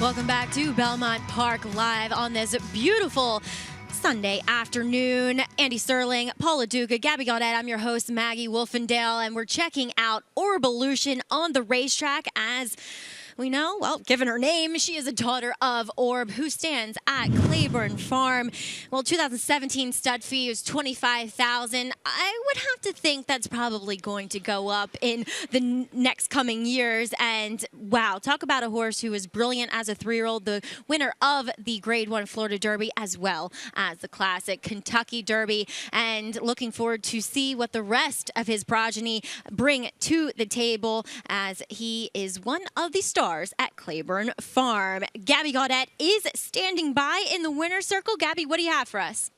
Welcome back to Belmont Park Live on this beautiful Sunday afternoon. Andy Sterling, Paula Duca, Gabby Gaudet. I'm your host, Maggie Wolfendale, and we're checking out Orbelution on the racetrack. As we know, well, given her name, she is a daughter of Orb, who stands at Claiborne Farm. Well, 2017 stud fee was $25,000. I would have to think that's probably going to go up in the next coming years. And wow, talk about a horse who is brilliant as a 3-year-old, the winner of the Grade 1 Florida Derby as well as the Classic Kentucky Derby. And looking forward to see what the rest of his progeny bring to the table, as he is one of the stars Stars at Claiborne Farm. Gabby Gaudette is standing by in the winner's circle. Gabby, what do you have for us?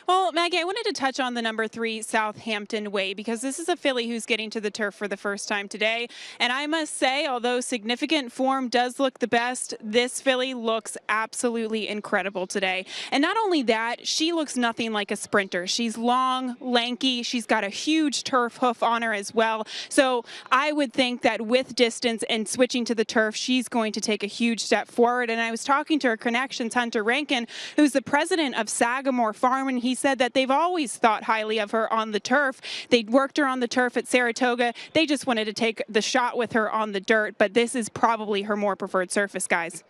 Well, Maggie, I wanted to touch on the number 3 Southampton Way because this is a filly who's getting to the turf for the first time today. And I must say, although significant form does look the best, this filly looks absolutely incredible today. And not only that, she looks nothing like a sprinter. She's long, lanky. She's got a huge turf hoof on her as well. So I would think that with distance and switching to the turf, she's going to take a huge step forward. And I was talking to her connections, Hunter Rankin, who's the president of Sagamore Farm, and he said that they've always thought highly of her on the turf. They'd worked her on the turf at Saratoga. They just wanted to take the shot with her on the dirt, but this is probably her more preferred surface, guys.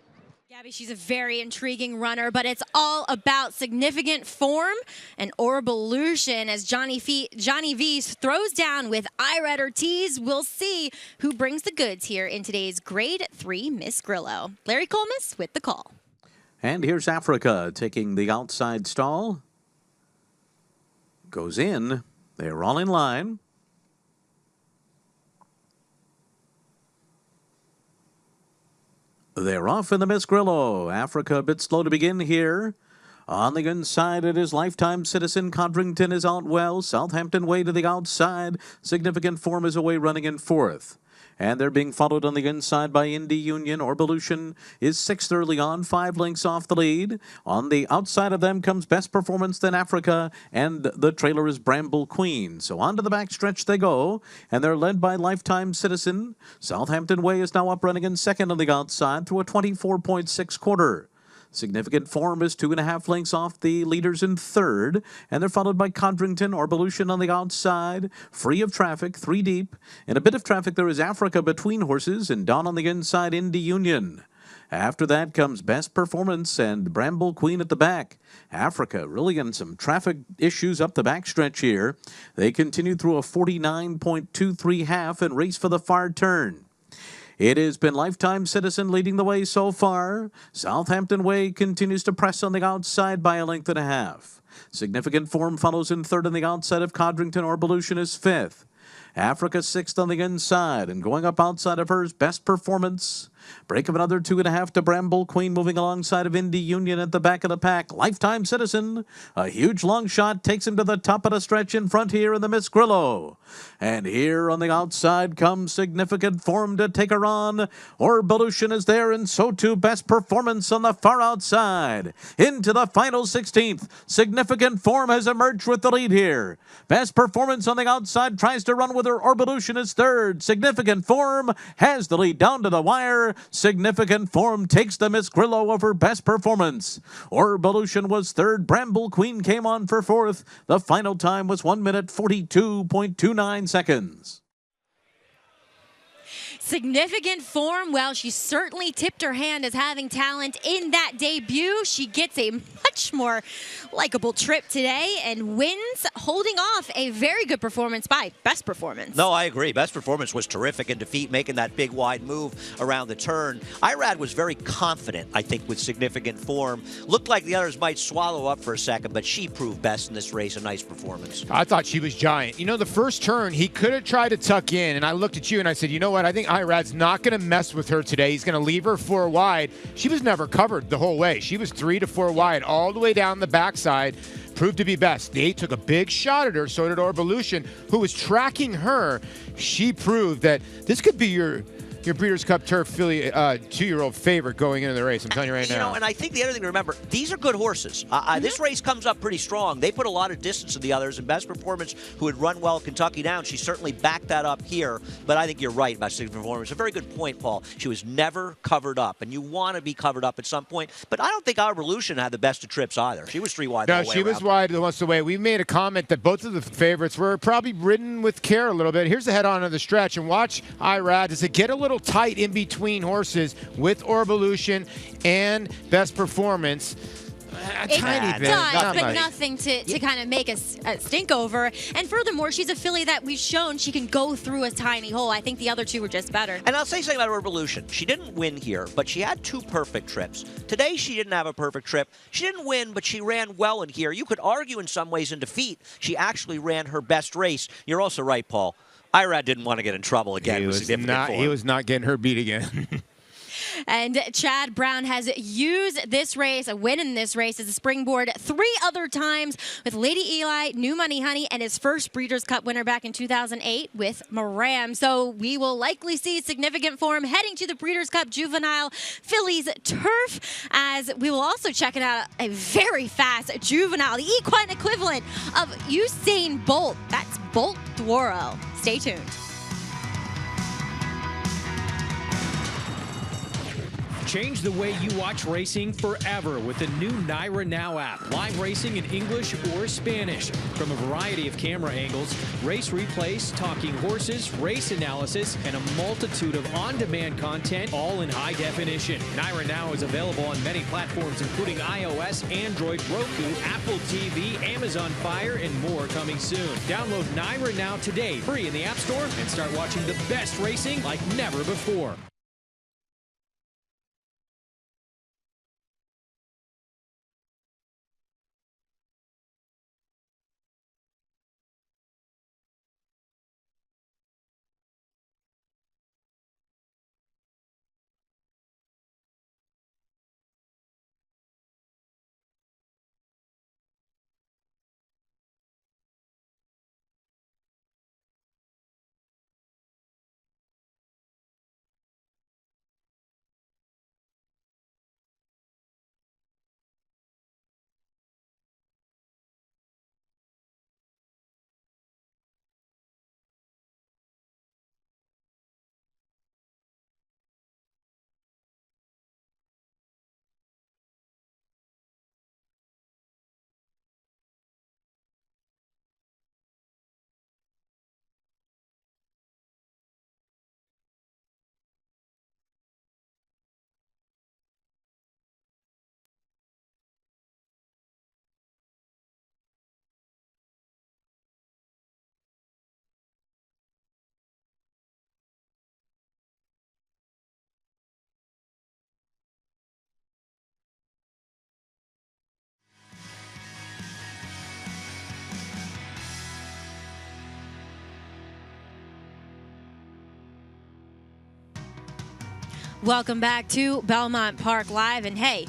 Gabby, she's a very intriguing runner, but it's all about significant form and Orbelution as Johnny V throws down with Irad Ortiz. We'll see who brings the goods here in today's Grade 3 Miss Grillo. Larry Colmus with the call. And here's Africa taking the outside stall. Goes in. They're all in line. They're off in the Miss Grillo. Africa a bit slow to begin here. On the inside, it is Lifetime Citizen. Codrington is out well. Southampton Way to the outside. Significant Form is away running in fourth. And they're being followed on the inside by Indy Union. Orbelution is sixth early on, 5 lengths off the lead. On the outside of them comes Best Performance, then Africa, and the trailer is Bramble Queen. So onto the back stretch they go, and they're led by Lifetime Citizen. Southampton Way is now up running in second on the outside through a 24.6 quarter. Significant Form is 2.5 lengths off the leaders in third, and they're followed by Codrington, Orbelution on the outside, free of traffic, 3 deep. In a bit of traffic, there is Africa between horses, and down on the inside, Indy Union. After that comes Best Performance and Bramble Queen at the back. Africa really in some traffic issues up the backstretch here. They continue through a 49.23 half and race for the far turn. It has been Lifetime Citizen leading the way so far. Southampton Way continues to press on the outside by 1.5 lengths. Significant Form follows in third on the outside of Codrington. Orbelution is fifth. Africa sixth on the inside, and going up outside of hers, Best Performance. Break of another 2.5 to Bramble Queen, moving alongside of Indy Union at the back of the pack. Lifetime Citizen, a huge long shot, takes him to the top of the stretch in front here in the Miss Grillo. And here on the outside comes Significant Form to take her on. Orbelution is there, and so too Best Performance on the far outside. Into the final 16th. Significant Form has emerged with the lead here. Best Performance on the outside tries to run with her. Orbelution is third. Significant Form has the lead down to the wire. Significant Form takes the Miss Grillo over Best Performance. Orbelution was third. Bramble Queen came on for fourth. The final time was 1 minute 42.29 seconds. Significant Form, well, she certainly tipped her hand as having talent in that debut. She gets a much more likable trip today and wins, holding off a very good performance by Best Performance. No, I agree. Best Performance was terrific in defeat, making that big wide move around the turn. Irad was very confident, I think, with Significant Form. Looked like the others might swallow up for a second, but she proved best in this race. A nice performance. I thought she was giant. You know, the first turn, he could have tried to tuck in, and I looked at you and I said, you know what, I think Irad's not going to mess with her today. He's going to leave her 4 wide. She was never covered the whole way. She was 3 to 4 wide all the way down the backside. Proved to be best. The 8 took a big shot at her, so did Orbelution, who was tracking her. She proved that this could be your Breeders' Cup Turf filly 2-year-old favorite going into the race. I'm telling you right now. You know, and I think the other thing to remember, these are good horses. This race comes up pretty strong. They put a lot of distance to the others, and Best Performance, who had run well at Kentucky Down, she certainly backed that up here. But I think you're right about Significant Performance. A very good point, Paul. She was never covered up, and you want to be covered up at some point. But I don't think Orbelution had the best of trips either. She was 3 wide. No, she was wide the most of the way. We made a comment that both of the favorites were probably ridden with care a little bit. Here's the head-on of the stretch, and watch Irad. Does it get a little tight in between horses with Orbelution and Best Performance? A tiny bit. But nothing to kind of make us stink over. And furthermore, she's a filly that we've shown she can go through a tiny hole. I think the other two were just better. And I'll say something about Orbelution. She didn't win here, but she had 2 perfect trips. Today, she didn't have a perfect trip. She didn't win, but she ran well in here. You could argue in some ways in defeat, she actually ran her best race. You're also right, Paul. Irad didn't want to get in trouble again. He was not getting her beat again. And Chad Brown has used this race, a win in this race, as a springboard 3 other times with Lady Eli, New Money Honey, and his first Breeders' Cup winner back in 2008 with Maram. So we will likely see significant form heading to the Breeders' Cup Juvenile Fillies turf, as we will also check it out a very fast juvenile, the equine equivalent of Usain Bolt. That's Bolt Dworo. Stay tuned. Change the way you watch racing forever with the new Naira Now app. Live racing in English or Spanish. From a variety of camera angles, race replays, talking horses, race analysis, and a multitude of on-demand content, all in high definition. Naira Now is available on many platforms, including iOS, Android, Roku, Apple TV, Amazon Fire, and more coming soon. Download Naira Now today, free in the App Store, and start watching the best racing like never before. Welcome back to Belmont Park Live. And hey,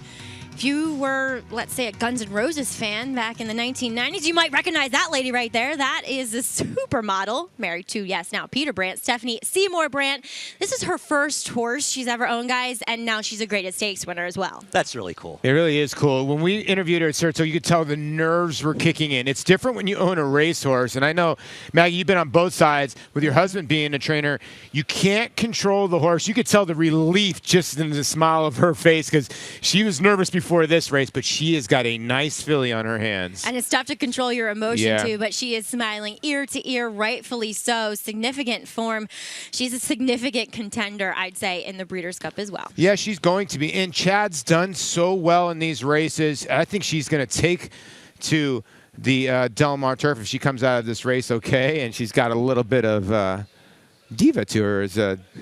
if you were, let's say, a Guns N' Roses fan back in the 1990s, you might recognize that lady right there. That is a supermodel, married to, yes, now Peter Brandt, Stephanie Seymour Brandt. This is her first horse she's ever owned, guys, and now she's a Graded Stakes winner as well. That's really cool. It really is cool. When we interviewed her at Saratoga, you could tell the nerves were kicking in. It's different when you own a racehorse, and I know, Maggie, you've been on both sides. With your husband being a trainer, you can't control the horse. You could tell the relief just in the smile of her face, because she was nervous before this race, but she has got a nice filly on her hands. And it's tough to control your emotion, too, but she is smiling ear to ear, rightfully so. Significant form. She's a significant contender, I'd say, in the Breeders' Cup as well. Yeah, she's going to be. And Chad's done so well in these races. I think she's going to take to the Del Mar turf if she comes out of this race okay, and she's got a little bit of diva to her, as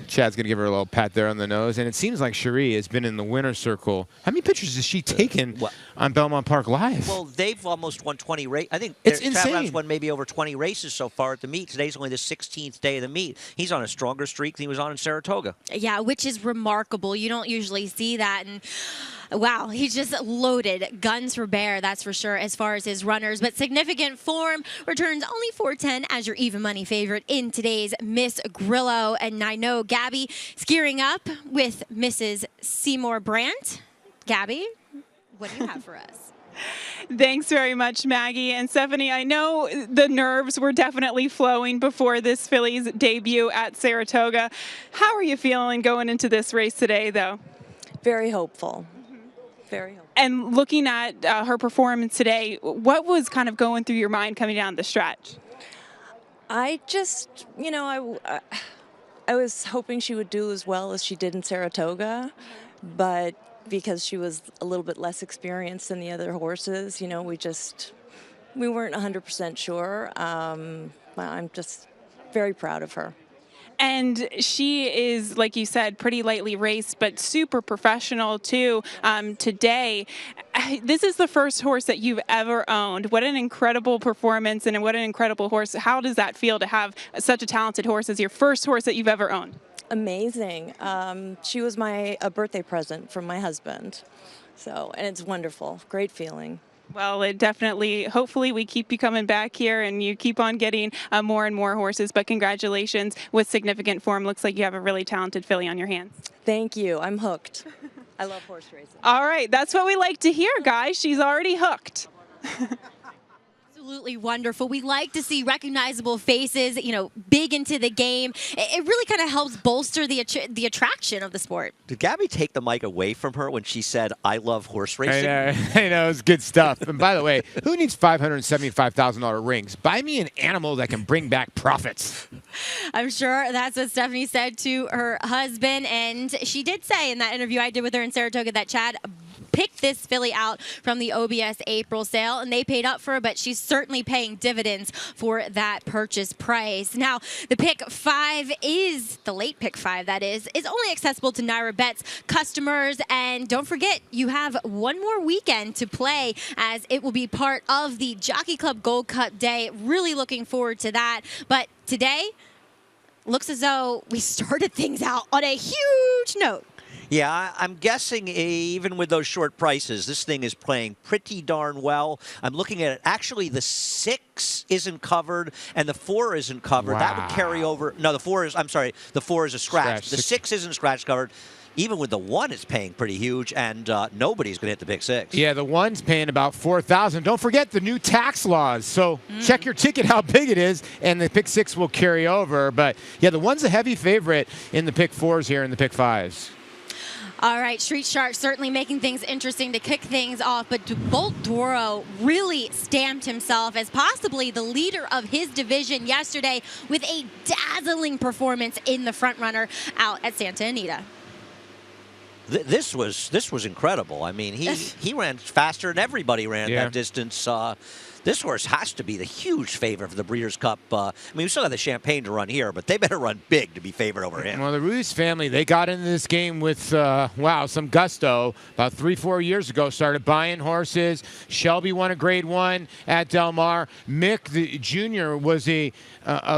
Chad's going to give her a little pat there on the nose. And it seems like Cherie has been in the winner's circle. How many pictures has she taken on Belmont Park Live? Well, they've almost won 20 races. I think it's Chad insane. Brown's won maybe over 20 races so far at the meet. Today's only the 16th day of the meet. He's on a stronger streak than he was on in Saratoga. Yeah, which is remarkable. You don't usually see that. And wow, he's just loaded. Guns for bear, that's for sure, as far as his runners. But significant form, returns only 410 as your even money favorite in today's Miss Grillo. And I know Gabby is gearing up with Mrs. Seymour Brandt. Gabby, what do you have for us? Thanks very much, Maggie. And Stephanie, I know the nerves were definitely flowing before this filly's debut at Saratoga. How are you feeling going into this race today, though? Very hopeful. Very hopeful. And looking at her performance today, what was kind of going through your mind coming down the stretch? I just, you know, I was hoping she would do as well as she did in Saratoga, but because she was a little bit less experienced than the other horses, you know, we weren't 100% sure. I'm just very proud of her. And she is, like you said, pretty lightly raced, but super professional too. Today, this is the first horse that you've ever owned. What an incredible performance and what an incredible horse. How does that feel to have such a talented horse as your first horse that you've ever owned? amazing. She was a birthday present from my husband. So, and it's wonderful. Great feeling. Well, it definitely, hopefully we keep you coming back here and you keep on getting more and more horses, but congratulations with significant form. Looks like you have a really talented filly on your hands. Thank you. I'm hooked. I love horse racing. All right, that's what we like to hear, guys. She's already hooked. Absolutely wonderful. We like to see recognizable faces, you know, big into the game. It really kind of helps bolster the attraction of the sport. Did Gabby take the mic away from her when she said, "I love horse racing"? I know, it's good stuff. And by the way, who needs $575,000 rings? Buy me an animal that can bring back profits. I'm sure that's what Stephanie said to her husband. And she did say in that interview I did with her in Saratoga that Chad picked this filly out from the OBS April sale, and they paid up for her, but she's certainly paying dividends for that purchase price. Now, the pick 5 is, the late pick 5 that is only accessible to Naira Bets customers, and don't forget, you have one more weekend to play as it will be part of the Jockey Club Gold Cup Day. Really looking forward to that, but today, looks as though we started things out on a huge note. Yeah, I'm guessing even with those short prices, this thing is playing pretty darn well. I'm looking at it. Actually, the 6 isn't covered and the 4 isn't covered. Wow. That would carry over. No, the 4 is, I'm sorry, the 4 is a scratch. The 6 isn't scratch covered. Even with the 1, it's paying pretty huge, and nobody's going to hit the pick 6. Yeah, the 1's paying about $4,000. Don't forget the new tax laws. So check your ticket how big it is, and the pick 6 will carry over. But yeah, the 1's a heavy favorite in the pick 4s here and the pick 5s. All right, Street Shark certainly making things interesting to kick things off, but Bolt Doro really stamped himself as possibly the leader of his division yesterday with a dazzling performance in the front runner out at Santa Anita. This was incredible. I mean, he ran faster than everybody ran that distance. This horse has to be the huge favorite for the Breeders' Cup. I mean, we still have the Champagne to run here, but they better run big to be favored over him. Well, the Ruiz family, they got into this game with, wow, some gusto. About 3-4 years ago, started buying horses. Shelby won a Grade 1 at Del Mar. Mick, the junior, was a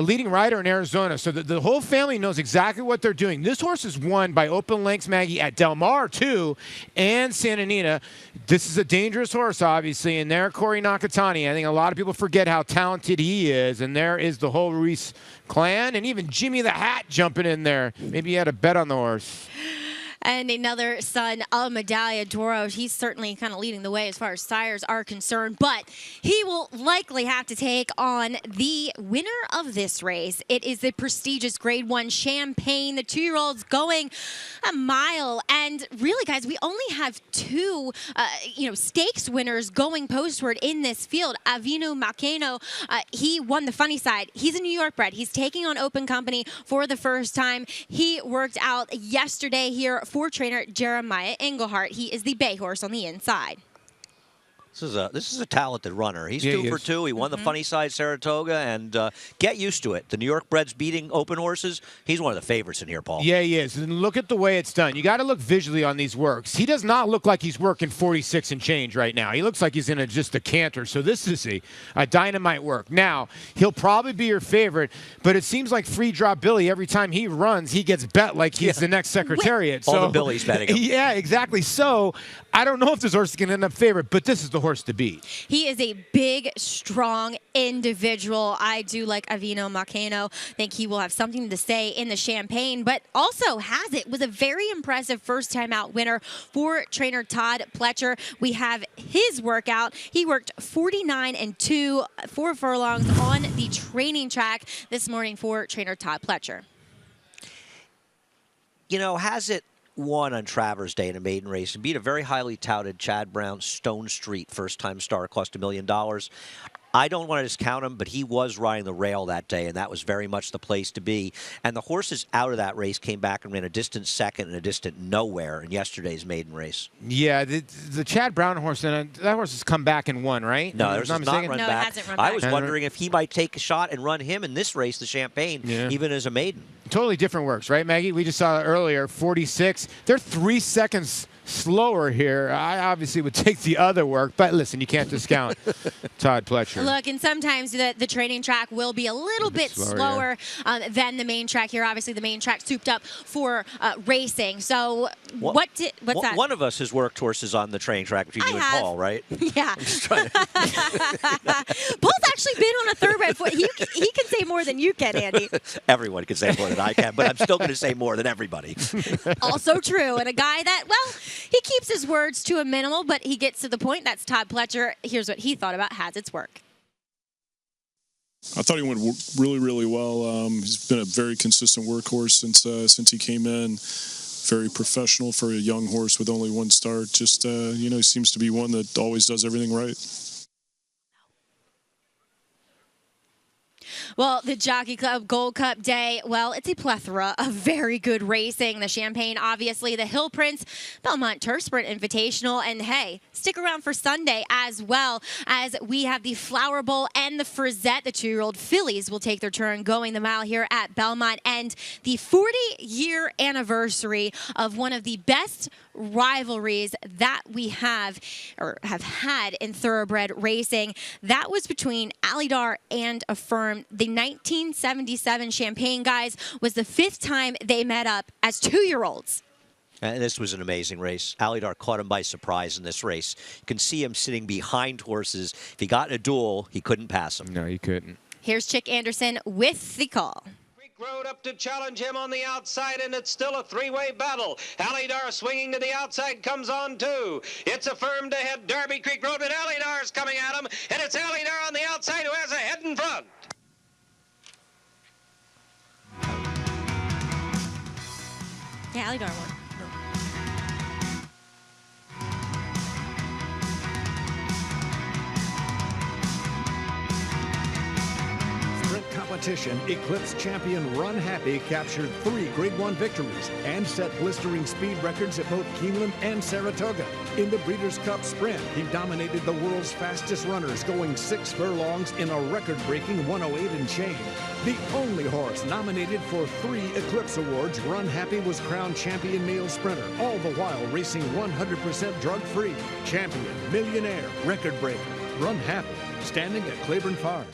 leading rider in Arizona. So the whole family knows exactly what they're doing. This horse is won by open lengths, Maggie, at Del Mar, too, and Santa Anita. This is a dangerous horse, obviously, and there, Corey Nakatani. I think a lot of people forget how talented he is, and there is the whole Ruiz clan, and even Jimmy the Hat jumping in there. Maybe he had a bet on the horse. And another son of Medaglia Doro. He's certainly kind of leading the way as far as sires are concerned, but he will likely have to take on the winner of this race. It is the prestigious Grade 1 Champagne. The 2-year-old's going a mile. And really, guys, we only have 2, stakes winners going postward in this field. Avino Maceno, he won the funny side. He's a New York bred. He's taking on Open Company for the first time. He worked out yesterday here for trainer Jeremiah Engelhardt. He is the bay horse on the inside. This is a talented runner. He's 2 for 2. He won the funny side Saratoga, and get used to it. The New York breds beating open horses. He's one of the favorites in here, Paul. Yeah, he is. And look at the way it's done. You got to look visually on these works. He does not look like he's working 46 and change right now. He looks like he's in just a canter. So this is a dynamite work. Now, he'll probably be your favorite, but it seems like Free Drop Billy, every time he runs, he gets bet like he's the next Secretariat. All the Billy's betting him. Yeah, exactly. So I don't know if this horse is going to end up favorite, but this is the horse to beat. He is a big, strong individual. I do like Avino Maceno. Think he will have something to say in the Champagne, but also was a very impressive first-time out winner for trainer Todd Pletcher. We have his workout. He worked 49 and 2, 4 furlongs on the training track this morning for trainer Todd Pletcher. You know, has it won on Travers Day in a maiden race and beat a very highly touted Chad Brown Stone Street first-time star, cost $1 million. I don't want to discount him, but he was riding the rail that day, and that was very much the place to be. And the horses out of that race came back and ran a distant second and a distant nowhere in yesterday's maiden race. Yeah, the Chad Brown horse, that horse has come back and won, right? No, it hasn't run back. It hasn't run back. I was wondering if he might take a shot and run him in this race, the Champagne, even as a maiden. Totally different works, right, Maggie? We just saw it earlier, 46. They're 3 seconds slower here, I obviously would take the other work. But listen, you can't discount Todd Pletcher. Look, and sometimes the training track will be a little bit slower than the main track here. Obviously, the main track souped up for racing. So what's that? One of us has worked horses on the training track between you and Paul, right? Yeah. Paul's actually been on a thoroughbred foot. He can say more than you can, Andy. Everyone can say more than I can, but I'm still going to say more than everybody. Also true. And a guy that, well, he keeps his words to a minimal, but he gets to the point. That's Todd Pletcher. Here's what he thought about Has Its Work. I thought he went really, really well. He's been a very consistent workhorse since he came in. Very professional for a young horse with only one start. Just, you know, he seems to be one that always does everything right. Well, the Jockey Club Gold Cup Day, well, it's a plethora of very good racing. The Champagne, obviously, the Hill Prince, Belmont Turf Sprint Invitational, and hey, stick around for Sunday as well, as we have the Flower Bowl and the Frizette. The 2-year-old fillies will take their turn going the mile here at Belmont, and the 40-year anniversary of one of the best rivalries that we have or have had in thoroughbred racing. That was between Alydar and Affirm. The 1977 Champagne guys was the 5th time they met up as 2-year-olds. And this was an amazing race. Alydar caught him by surprise in this race. You can see him sitting behind horses. If he got in a duel, he couldn't pass him. No, he couldn't. Here's Chick Anderson with the call. Road up to challenge him on the outside, and it's still a three-way battle. Alydar swinging to the outside, comes on too. It's Affirmed ahead. Derby Creek Road, and Alydar's coming at him, and it's Alydar on the outside who has a head in front. Yeah, Alydar won. Competition, Eclipse champion Run Happy captured 3 Grade 1 victories and set blistering speed records at both Keeneland and Saratoga. In the Breeders' Cup Sprint, he dominated the world's fastest runners, going 6 furlongs in a record-breaking 1:08 and change. The only horse nominated for 3 Eclipse awards, Run Happy was crowned champion male sprinter, all the while racing 100% drug-free. Champion, millionaire, record breaker, Run Happy, standing at Claiborne Farm.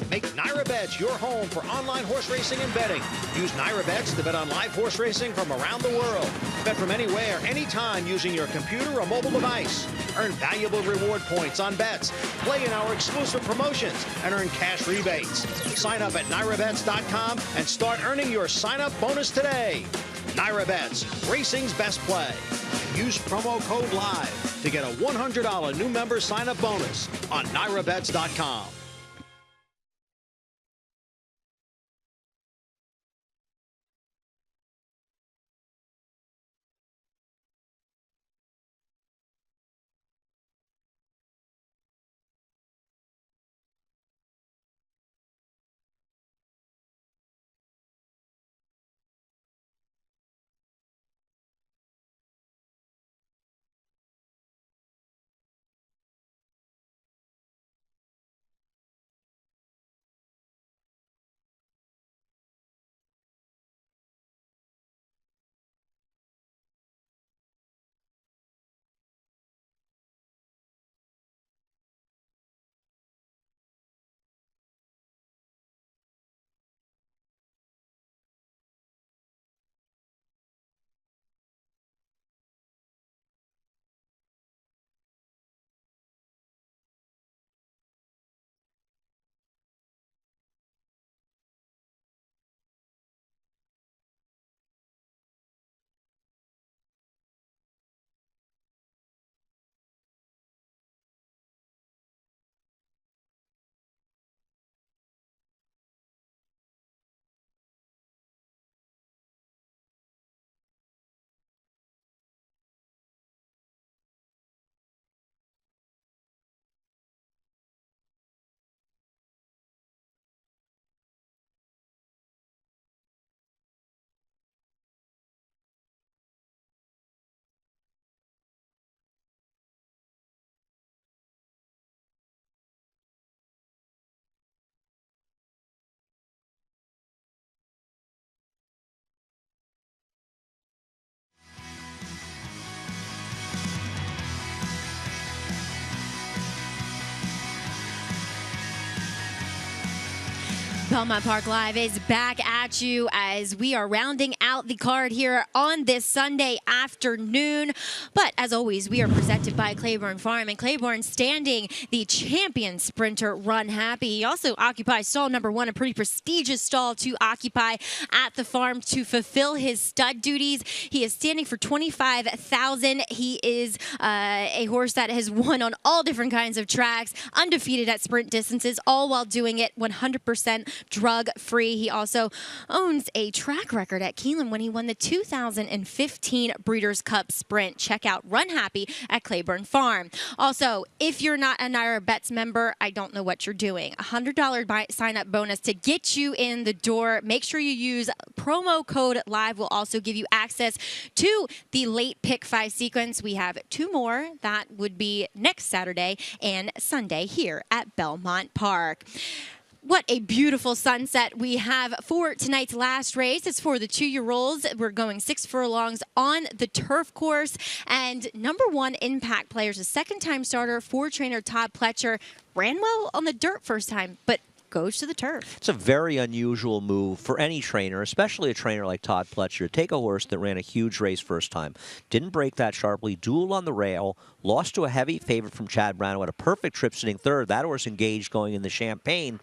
Make NyraBets your home for online horse racing and betting. Use NyraBets to bet on live horse racing from around the world. Bet from anywhere, anytime using your computer or mobile device. Earn valuable reward points on bets. Play in our exclusive promotions and earn cash rebates. Sign up at NyraBets.com and start earning your sign-up bonus today. NyraBets, racing's best play. Use promo code LIVE to get a $100 new member sign-up bonus on NyraBets.com. Belmont Park Live is back at you as we are rounding out the card here on this Sunday afternoon. But as always, we are presented by Claiborne Farm, and Claiborne standing the champion sprinter Run Happy. He also occupies stall number 1, a pretty prestigious stall to occupy at the farm to fulfill his stud duties. He is standing for $25,000. He is a horse that has won on all different kinds of tracks, undefeated at sprint distances, all while doing it 100% drug-free. He also owns a track record at Keeneland when he won the 2015 Breeders' Cup Sprint. Check out Run Happy at Claiborne Farm. Also, if you're not a Naira Bets member, I don't know what you're doing. $100 sign-up bonus to get you in the door. Make sure you use promo code LIVE. Will also give you access to the late pick 5 sequence. We have 2 more. That would be next Saturday and Sunday here at Belmont Park. What a beautiful sunset we have for tonight's last race. It's for the 2-year-olds. We're going 6 furlongs on the turf course. And number 1 impact players, a second-time starter for trainer Todd Pletcher, ran well on the dirt first time, but goes to the turf. It's a very unusual move for any trainer, especially a trainer like Todd Pletcher, to take a horse that ran a huge race first time, didn't break that sharply, dueled on the rail, lost to a heavy favorite from Chad Brown, had a perfect trip sitting third. That horse engaged going in the Champagne.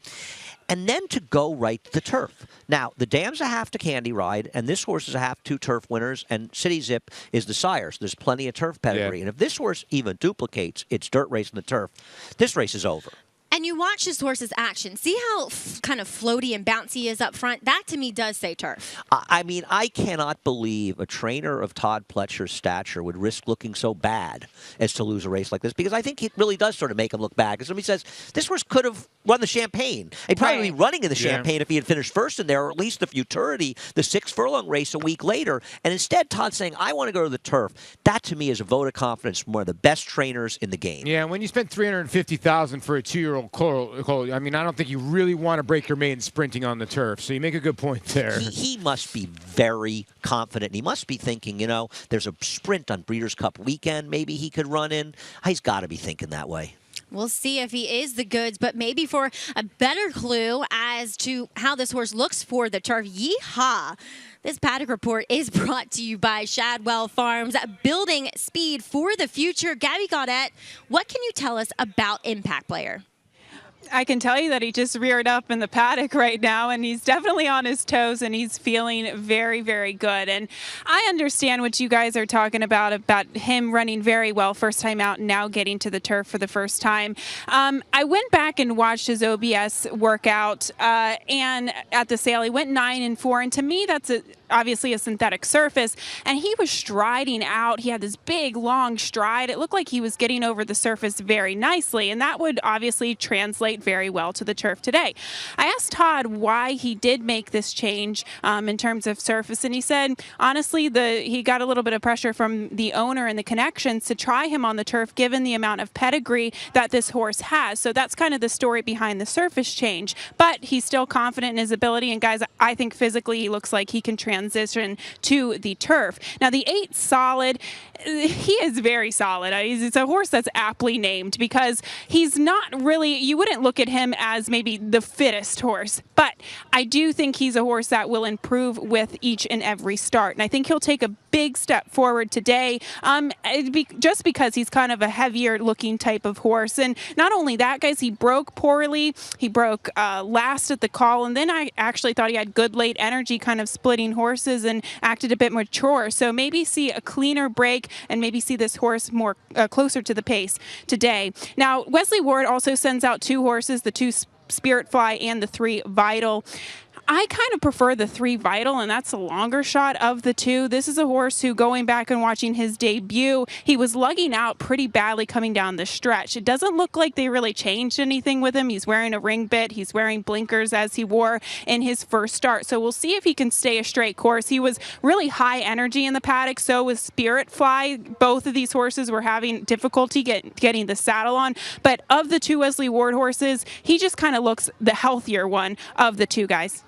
And then to go right to the turf. Now, the dam's a half to Candy Ride, and this horse is a half 2 turf winners, and City Zip is the sire. So there's plenty of turf pedigree. Yeah. And if this horse even duplicates its dirt race in the turf, this race is over. And you watch this horse's action. See how kind of floaty and bouncy he is up front? That, to me, does say turf. I mean, I cannot believe a trainer of Todd Pletcher's stature would risk looking so bad as to lose a race like this, because I think it really does sort of make him look bad. Because somebody says, this horse could have won the Champagne. He'd probably be running in the Champagne if he had finished first in there, or at least the Futurity, the 6 furlong race a week later. And instead, Todd's saying, I want to go to the turf. That, to me, is a vote of confidence from one of the best trainers in the game. Yeah, when you spend $350,000 for a 2-year-old Cole, I mean, I don't think you really want to break your maiden sprinting on the turf. So you make a good point there. He must be very confident. He must be thinking, you know, there's a sprint on Breeders' Cup weekend maybe he could run in. He's got to be thinking that way. We'll see if he is the goods, but maybe for a better clue as to how this horse looks for the turf, yeehaw! This paddock report is brought to you by Shadwell Farms, building speed for the future. Gabby Gaudette, what can you tell us about Impact Player? I can tell you that he just reared up in the paddock right now, and he's definitely on his toes, and he's feeling very, very good. And I understand what you guys are talking about him running very well first time out and now getting to the turf for the first time. I went back and watched his OBS workout, and at the sale, he went 9-4, and to me, that's obviously a synthetic surface, and he was striding out. He had this big, long stride. It looked like he was getting over the surface very nicely, and that would obviously translate very well to the turf today. I asked Todd why he did make this change in terms of surface, and he said, honestly, he got a little bit of pressure from the owner and the connections to try him on the turf, given the amount of pedigree that this horse has. So that's kind of the story behind the surface change, but he's still confident in his ability, and guys, I think physically he looks like he can transition to the turf. Now, the 8 Solid, he is very solid. It's a horse that's aptly named because he's not really, you wouldn't look at him as maybe the fittest horse, but I do think he's a horse that will improve with each and every start. And I think he'll take a big step forward today, just because he's kind of a heavier looking type of horse. And not only that, guys, he broke poorly. He broke last at the call, and then I actually thought he had good late energy, kind of splitting horses and acted a bit mature. So maybe see a cleaner break and maybe see this horse more closer to the pace today. Now, Wesley Ward also sends out 2 horses, the 2 Spirit Fly and the 3 Vital. I kind of prefer the 3 Vital, and that's a longer shot of the 2. This is a horse who, going back and watching his debut, he was lugging out pretty badly coming down the stretch. It doesn't look like they really changed anything with him. He's wearing a ring bit. He's wearing blinkers as he wore in his first start. So we'll see if he can stay a straight course. He was really high energy in the paddock. So was Spirit Fly. Both of these horses were having difficulty getting the saddle on. But of the 2 Wesley Ward horses, he just kind of looks the healthier one of the 2 guys.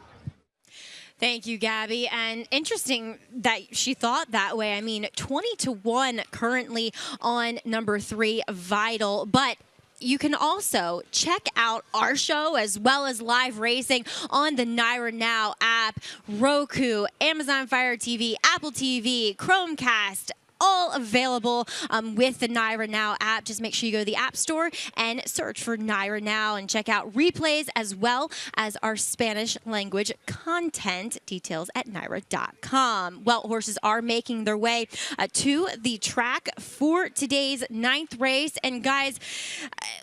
Thank you, Gabby. And interesting that she thought that way. I mean, 20-1 currently on number 3, Vital. But you can also check out our show as well as live racing on the Naira Now app, Roku, Amazon Fire TV, Apple TV, Chromecast, all available with the Naira Now app. Just make sure you go to the App Store and search for Naira Now and check out replays as well as our Spanish language content. Details at naira.com. Well, horses are making their way to the track for today's 9th race. And guys,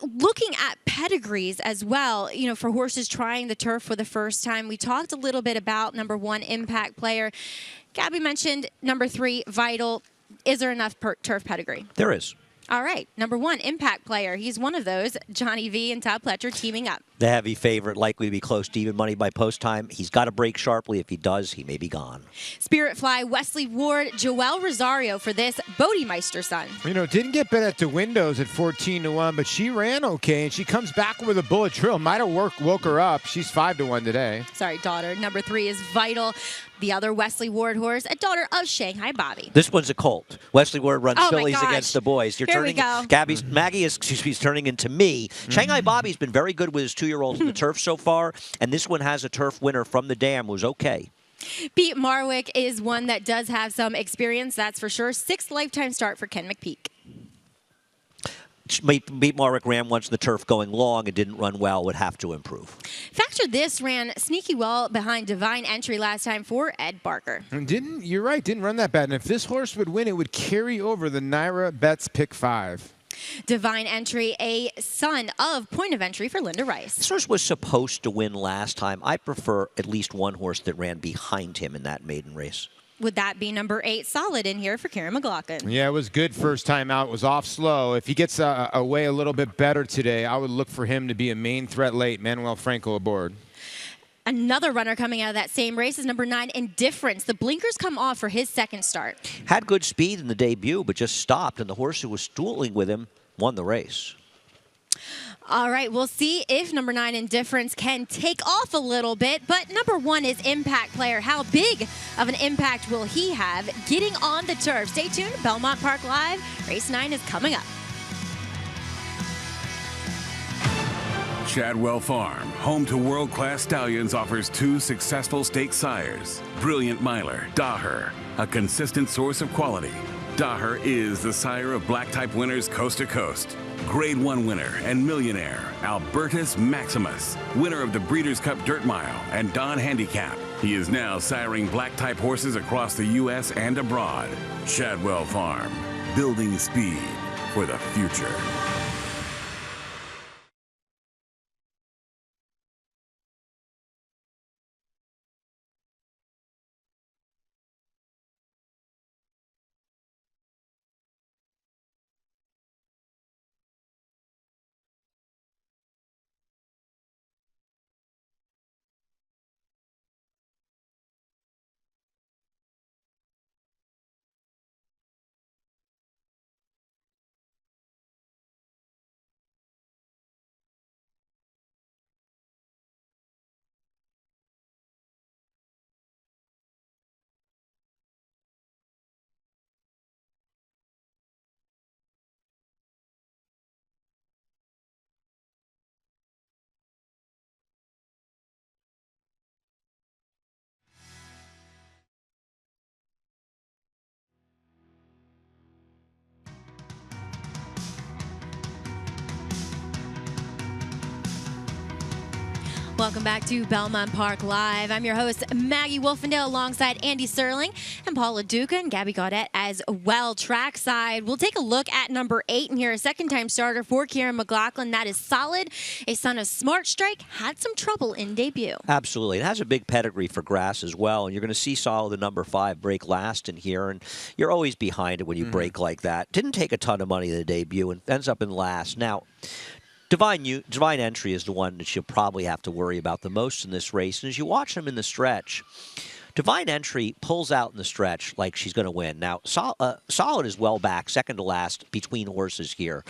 looking at pedigrees as well, you know, for horses trying the turf for the first time, we talked a little bit about number 1, Impact Player. Gabby mentioned number 3, Vital. Is there enough turf pedigree? There is. All right. Number 1, Impact Player. He's one of those. Johnny V and Todd Pletcher teaming up. The heavy favorite, likely to be close to even money by post time. He's got to break sharply. If he does, he may be gone. Spirit Fly, Wesley Ward, Joel Rosario for this Bodemeister son. You know, didn't get bet at the windows at 14-1, but she ran okay, and she comes back with a bullet trail. Might have woke her up. She's 5-1 today. Sorry, daughter. Number 3 is Vital. The other Wesley Ward horse, a daughter of Shanghai Bobby. This one's a colt. Wesley Ward runs fillies against the boys. Here we go. Maggie is, she's turning into me. Shanghai Bobby's been very good with his 2-year-olds in the turf so far, and this one has a turf winner from the dam, was okay. Pete Marwick is one that does have some experience, that's for sure. 6th lifetime start for Ken McPeak. Beat Marwick ran once in the turf going long and didn't run well, would have to improve. Factor This ran sneaky well behind Divine Entry last time for Ed Barker. And you're right, didn't run that bad. And if this horse would win, it would carry over the Naira Bets pick 5. Divine Entry, a son of Point of Entry for Linda Rice. This horse was supposed to win last time. I prefer at least one horse that ran behind him in that maiden race. Would that be number 8, Solid, in here for Karen McLaughlin? Yeah, it was good first time out. It was off slow. If he gets away a little bit better today, I would look for him to be a main threat late. Manuel Franco aboard. Another runner coming out of that same race is number 9, Indifference. The blinkers come off for his 2nd start. Had good speed in the debut, but just stopped, and the horse who was dueling with him won the race. All right, we'll see if number 9, Indifference, can take off a little bit. But number 1 is Impact Player. How big of an impact will he have getting on the turf? Stay tuned. Belmont Park Live. Race 9 is coming up. Chadwell Farm, home to world-class stallions, offers 2 successful stake sires. Brilliant Miler, Daher, a consistent source of quality. Daher is the sire of black-type winners coast to coast. Grade 1 winner and millionaire, Albertus Maximus, winner of the Breeders' Cup Dirt Mile and Don Handicap. He is now siring black-type horses across the U.S. and abroad. Chadwell Farm, building speed for the future. Welcome back to Belmont Park Live. I'm your host, Maggie Wolfendale, alongside Andy Serling and Paula Duca and Gabby Gaudet as well. Trackside, we'll take a look at number 8 in here, a 2nd-time starter for Kieran McLaughlin. That is Solid, a son of Smart Strike, had some trouble in debut. Absolutely. It has a big pedigree for grass as well, and you're going to see Solid, the number 5, break last in here, and you're always behind it when you break like that. Didn't take a ton of money in the debut and ends up in last. Now, Divine Entry is the one that you'll probably have to worry about the most in this race. And as you watch him in the stretch, Divine Entry pulls out in the stretch like she's going to win. Now, Solid is well back, 2nd to last between horses here.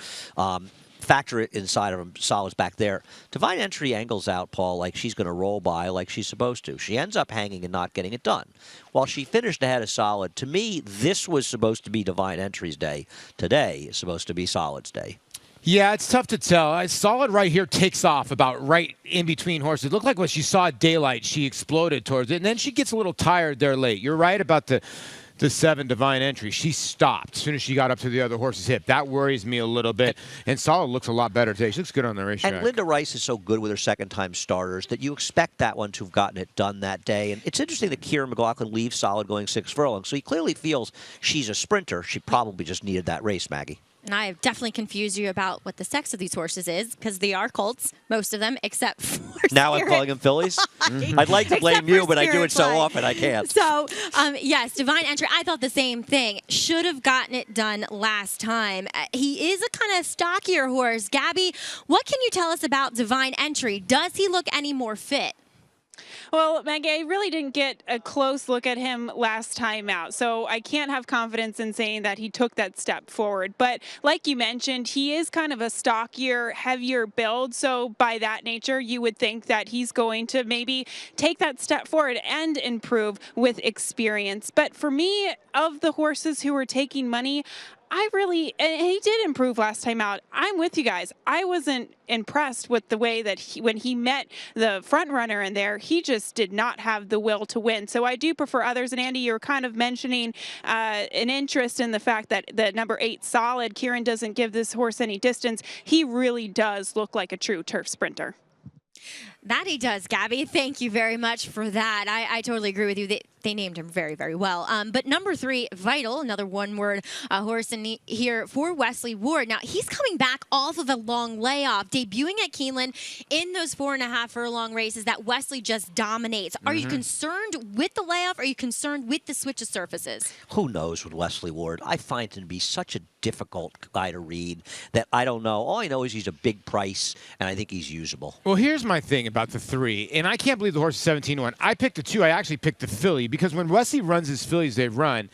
Factor it inside of him, Solid's back there. Divine Entry angles out, Paul, like she's going to roll by like she's supposed to. She ends up hanging and not getting it done. While she finished ahead of Solid, to me, this was supposed to be Divine Entry's day. Today is supposed to be Solid's day. Yeah, it's tough to tell. Solid right here takes off about right in between horses. It looked like when she saw daylight, she exploded towards it, and then she gets a little tired there late. You're right about the 7 Divine Entry. She stopped as soon as she got up to the other horse's hip. That worries me a little bit. And Solid looks a lot better today. She looks good on the racetrack. And Linda Rice is so good with her second-time starters that you expect that one to have gotten it done that day. And it's interesting that Kieran McLaughlin leaves Solid going 6 furlongs. So he clearly feels she's a sprinter. She probably just needed that race, Maggie. And I have definitely confused you about what the sex of these horses is, because they are colts, most of them, except for Now Spirit I'm calling them fillies? Fly. I'd like to blame Except you, for but I do Spirit it so Fly. often I can't. So, yes, Divine Entry, I thought the same thing. Should have gotten it done last time. He is a kind of stockier horse. Gabby, what can you tell us about Divine Entry? Does he look any more fit? Well, Maggie, I really didn't get a close look at him last time out, so I can't have confidence in saying that he took that step forward. But like you mentioned, he is kind of a stockier, heavier build, so by that nature, you would think that he's going to maybe take that step forward and improve with experience. But for me, of the horses who were taking money, and he did improve last time out. I'm with you guys. I wasn't impressed with the way that when he met the front runner in there, he just did not have the will to win. So I do prefer others. And Andy, you're kind of mentioning an interest in the fact that the number 8 Solid, Kieran doesn't give this horse any distance. He really does look like a true turf sprinter. That he does, Gabby. Thank you very much for that. I totally agree with you. They named him very, very well. But number 3, Vital, another one-word horse in here for Wesley Ward. Now, he's coming back off of a long layoff, debuting at Keeneland in those 4.5 furlong races that Wesley just dominates. Are you concerned with the layoff? Or are you concerned with the switch of surfaces? Who knows with Wesley Ward? I find him to be such a difficult guy to read that I don't know. All I know is he's a big price, and I think he's usable. Well, here's my thing about the 3, and I can't believe the horse is 17-1. I picked the 2. I actually picked the filly because when Wesley runs his fillies, they run.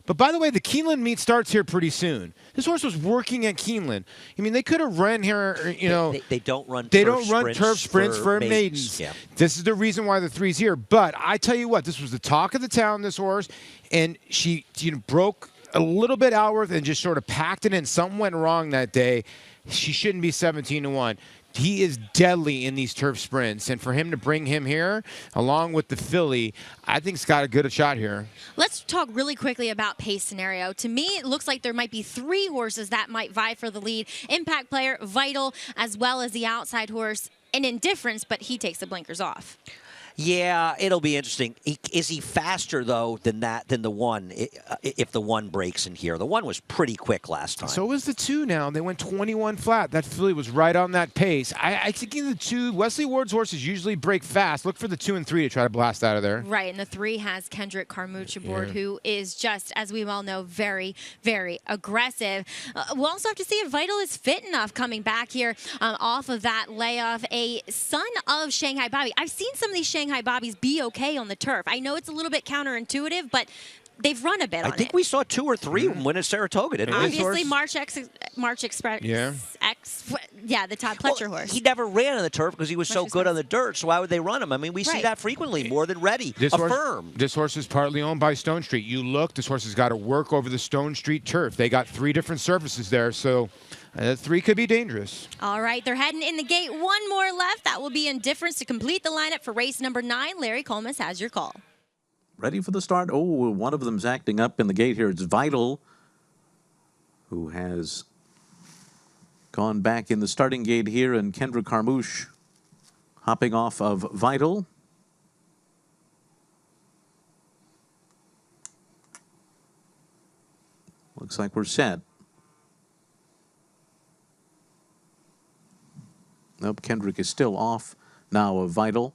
But by the way, the Keeneland meet starts here pretty soon. This horse was working at Keeneland. I mean, they could have run here, you know. They don't run turf sprints for maidens. Yeah. This is the reason why the 3's here. But I tell you what, this was the talk of the town, this horse, and she broke a little bit outward and just sort of packed it in. Something went wrong that day. She shouldn't be 17-1. He is deadly in these turf sprints, and for him to bring him here, along with the filly, I think it's got a good shot here. Let's talk really quickly about pace scenario. To me, it looks like there might be 3 horses that might vie for the lead. Impact Player, Vital, as well as the outside horse, and Indifference, but he takes the blinkers off. Yeah, it'll be interesting. Is he faster, though, than the 1, if the 1 breaks in here? The 1 was pretty quick last time. So was the 2 now. They went 21 flat. That filly was right on that pace. I think the 2, Wesley Ward's horses usually break fast. Look for the 2 and 3 to try to blast out of there. Right, and the 3 has Kendrick Carmouche aboard, who is just, as we well know, very, very aggressive. We'll also have to see if Vital is fit enough coming back here off of that layoff. A son of Shanghai Bobby. I've seen some of these Shanghai Bobbies be okay on the turf. I know it's a little bit counterintuitive, but they've run a bit on it. I think we saw 2 or 3 win at Saratoga, didn't we? Obviously, March Express. Yeah. The Todd Pletcher horse. He never ran on the turf because he was so good on the dirt, so why would they run him? I mean, we see that frequently, more than Ready. This horse is partly owned by Stone Street. You look, this horse has got to work over the Stone Street turf. They got 3 different surfaces there, so 3 could be dangerous. All right, they're heading in the gate. 1 more left. That will be Indifference to complete the lineup for race number 9. Larry Colmus has your call. Ready for the start? Oh, one of them's acting up in the gate here. It's Vital, who has gone back in the starting gate here, and Kendra Carmouche hopping off of Vital. Looks like we're set. Nope, Kendrick is still off now of Vital.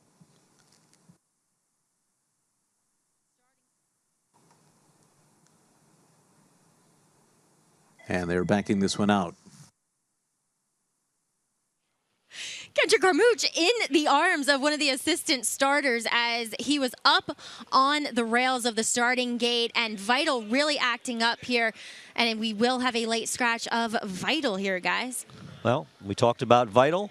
And they're backing this one out. Kendrick Carmouche in the arms of one of the assistant starters as he was up on the rails of the starting gate, and Vital really acting up here. And we will have a late scratch of Vital here, guys. Well, we talked about Vital.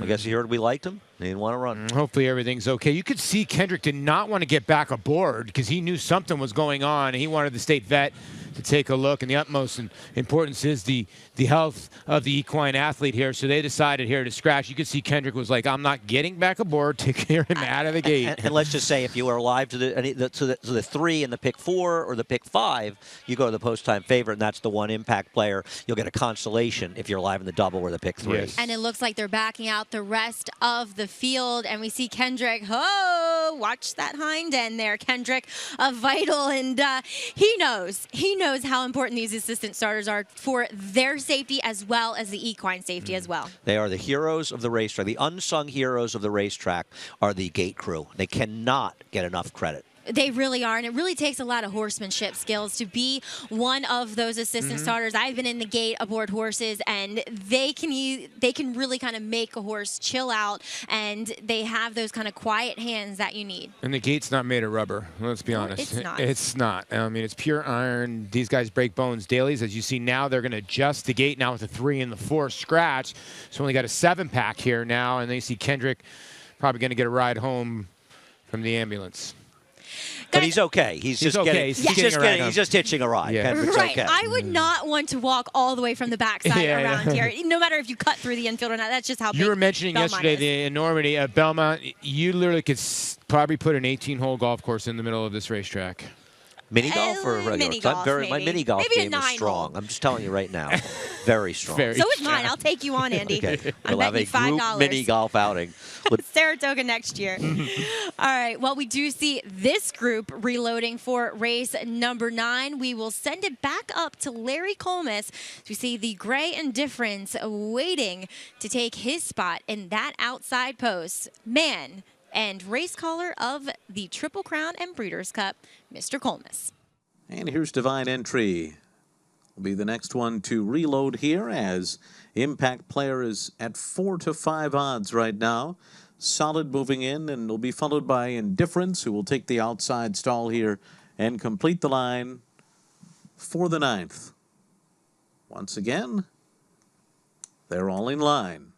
I guess he heard we liked him. He didn't want to run. Hopefully everything's okay. You could see Kendrick did not want to get back aboard because he knew something was going on, and he wanted the state vet to take a look. And the utmost importance is the health of the equine athlete here. So they decided here to scratch. You could see Kendrick was like, I'm not getting back aboard to clear him out of the gate. And let's just say if you are alive to the 3 and the pick 4 or the pick 5, you go to the post-time favorite, and that's the one impact player. You'll get a consolation if you're alive in the double or the pick 3. Yes. And it looks like they're backing out the rest of the field, and we see Kendrick. Watch that hind end there, Kendrick, vital, and he knows how important these assistant starters are for their safety as well as the equine safety as well. They are the heroes of the racetrack. The unsung heroes of the racetrack are the gate crew. They cannot get enough credit. They really are, and it really takes a lot of horsemanship skills to be one of those assistant starters. I've been in the gate aboard horses, and they can really kind of make a horse chill out, and they have those kind of quiet hands that you need. And the gate's not made of rubber. Let's be honest. It's not. It's not. I mean, it's pure iron. These guys break bones dailies. As you see now, they're going to adjust the gate now with the 3 and the 4 scratch. So only got a 7-pack here now, and then you see Kendrick probably going to get a ride home from the ambulance. But he's okay. He's just okay. Getting, he's just hitching a ride. Yeah. Right. Okay. I would not want to walk all the way from the backside around here, no matter if you cut through the infield or not. That's just how big You were mentioning Belmont yesterday is. the enormity of Belmont. You literally could probably put an 18-hole golf course in the middle of this racetrack. Mini golf or regular? Mini golf, My mini golf maybe game is strong. I'm just telling you right now. Very strong. So is mine. I'll take you on, Andy. Okay. I'm We'll have betting a you group $5. mini golf outing. Saratoga next year. All right. Well, we do see this group reloading for race number 9. We will send it back up to Larry Colmus. We see the Gray Indifference waiting to take his spot in that outside post. Man and race caller of the Triple Crown and Breeders' Cup, Mr. Colmus. And here's Divine Entry. Will be the next one to reload here, as Impact Player is at 4 to 5 odds right now. Solid moving in, and will be followed by Indifference, who will take the outside stall here and complete the line for the 9th. Once again, they're all in line.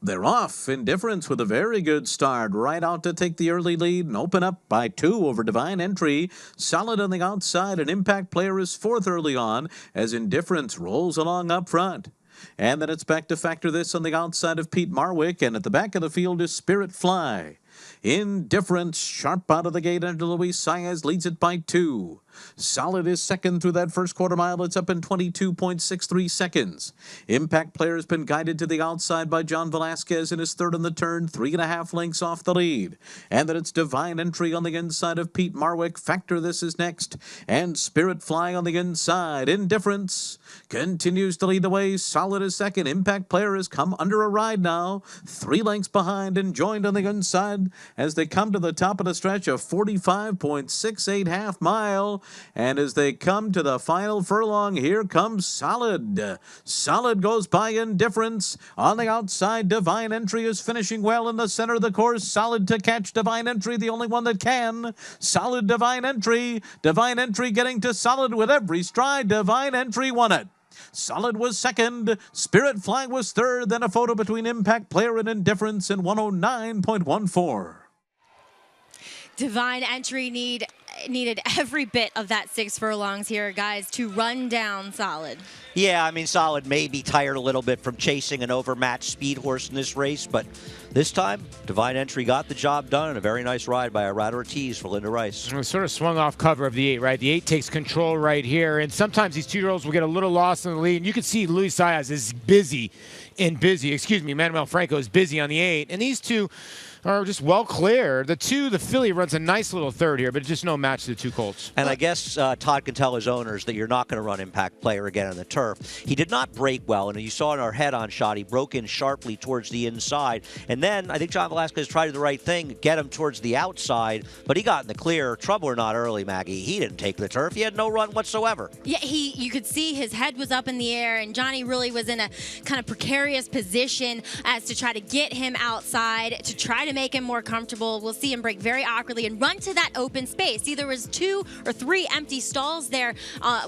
They're off. Indifference with a very good start. Right out to take the early lead and open up by 2 over Divine Entry. Solid on the outside, and Impact Player is 4th early on as Indifference rolls along up front. And then it's back to factor this on the outside of Pete Marwick, and at the back of the field is Spirit Fly. Indifference sharp out of the gate, and Luis Saez leads it by 2. Solid is second through that first quarter mile. It's up in 22.63 seconds. Impact Player has been guided to the outside by John Velasquez and is third on the turn, 3.5 lengths off the lead. And then it's Divine Entry on the inside of Pete Marwick. Factor this is next. And Spirit Fly on the inside. Indifference continues to lead the way. Solid is second. Impact Player has come under a ride now. 3 lengths behind and joined on the inside as they come to the top of the stretch of 45.68 half mile. And as they come to the final furlong, here comes Solid. Solid goes by Indifference. On the outside, Divine Entry is finishing well in the center of the course. Solid to catch Divine Entry, the only one that can. Solid, Divine Entry. Divine Entry getting to Solid with every stride. Divine Entry won it. Solid was second. Spirit Fly was third. Then a photo between Impact Player and Indifference in 109.14. Divine Entry needed every bit of that 6 furlongs here, guys, to run down Solid. Yeah, I mean, Solid may be tired a little bit from chasing an overmatched speed horse in this race, but this time, Divine Entry got the job done, and a very nice ride by Arad Ortiz for Linda Rice. It sort of swung off cover of the 8, right? The 8 takes control right here, and sometimes these 2-year-olds will get a little lost in the lead, and you can see Luis Saez is busy. Manuel Franco is busy on the 8, and these two are just well clear. The filly runs a nice little third here, but just no match to the 2 colts. And I guess Todd can tell his owners that you're not going to run Impact Player again on the turf. He did not break well, and you saw in our head-on shot, he broke in sharply towards the inside. And then I think John Velasquez tried the right thing, get him towards the outside, but he got in the clear. Trouble or not early, Maggie. He didn't take the turf. He had no run whatsoever. Yeah, you could see his head was up in the air, and Johnny really was in a kind of precarious position as to try to get him outside, to try to to make him more comfortable. We'll see him break very awkwardly and run to that open space. See, there was 2 or 3 empty stalls there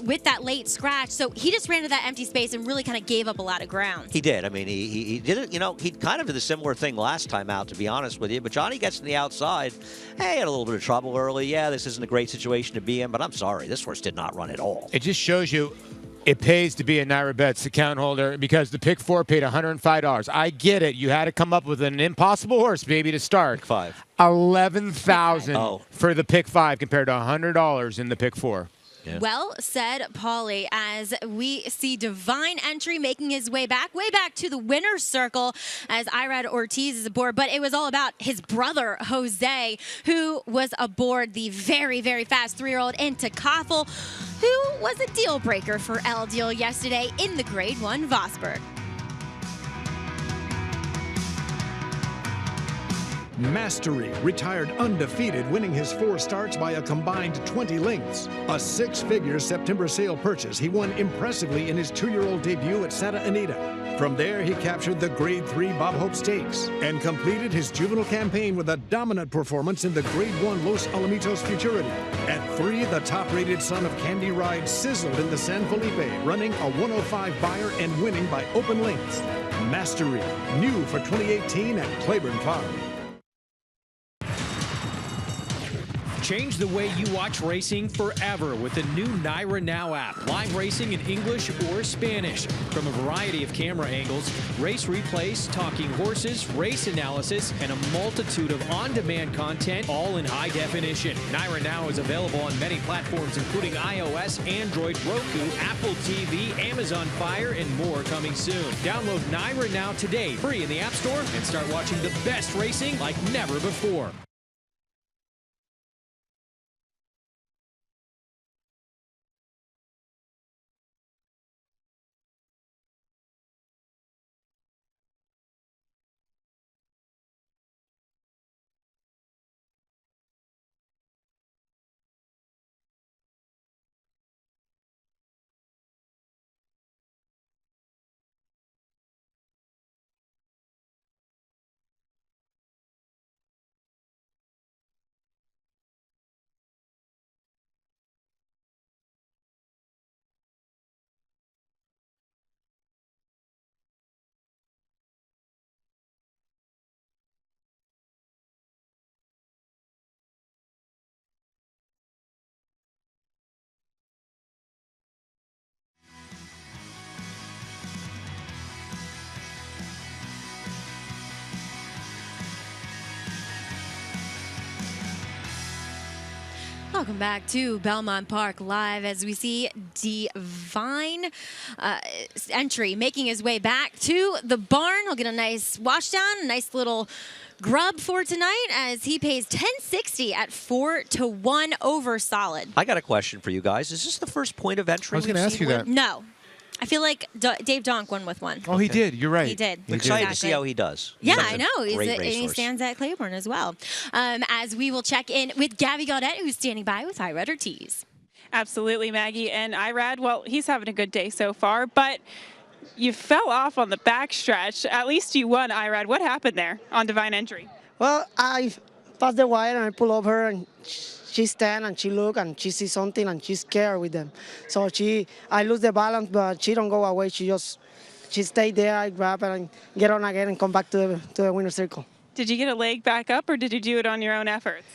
with that late scratch. So he just ran to that empty space and really kind of gave up a lot of ground. He did. I mean, he did it. You know, he kind of did a similar thing last time out, to be honest with you. But Johnny gets to the outside. Hey, had a little bit of trouble early. Yeah, this isn't a great situation to be in, but I'm sorry. This horse did not run at all. It just shows you it pays to be a Naira Bets account holder because the pick 4 paid $105. I get it. You had to come up with an impossible horse, maybe, to start. Pick 5. $11,000 for the pick 5 compared to $100 in the pick 4. Yeah. Well said, Paulie, as we see Divine Entry making his way back to the winner's circle as Irad Ortiz is aboard. But it was all about his brother, Jose, who was aboard the very, very fast 3-year-old into Koffel, who was a deal breaker for El Deal yesterday in the Grade 1 Vosburg. Mastery retired undefeated, winning his 4 starts by a combined 20 lengths. A 6-figure September sale purchase, he won impressively in his 2-year-old debut at Santa Anita. From there, he captured the Grade 3 Bob Hope Stakes and completed his juvenile campaign with a dominant performance in the Grade 1 Los Alamitos Futurity. At 3, the top-rated son of Candy Ride sizzled in the San Felipe, running a 105 buyer and winning by open lengths. Mastery, new for 2018 at Claiborne Farm. Change the way you watch racing forever with the new Naira Now app. Live racing in English or Spanish. From a variety of camera angles, race replays, talking horses, race analysis, and a multitude of on-demand content, all in high definition. Naira Now is available on many platforms, including iOS, Android, Roku, Apple TV, Amazon Fire, and more coming soon. Download Naira Now today, free in the App Store, and start watching the best racing like never before. Welcome back to Belmont Park Live as we see Divine Entry making his way back to the barn. He'll get a nice wash down, a nice little grub for tonight as he pays $10.60 at 4-1 over solid. I got a question for you guys. Is this the first point of entry? I was going to ask you that. No. I feel like Dave Donk won with one. Oh, he did. You're right. He did. I'm excited to see how he does. Yeah, Such I a know. great And he racehorse. stands at Claiborne as well. As we will check in with Gabby Gaudet, who's standing by with Irad Ortiz. Absolutely, Maggie. And Irad, well, he's having a good day so far, but you fell off on the backstretch. At least you won, Irad. What happened there on Divine Entry? Well, I passed the wire and I pull over and she stand and she look and she see something and she's scared with them. So I lose the balance, but she don't go away. She stay there. I grab her and get on again and come back to the winner's circle. Did you get a leg back up or did you do it on your own efforts?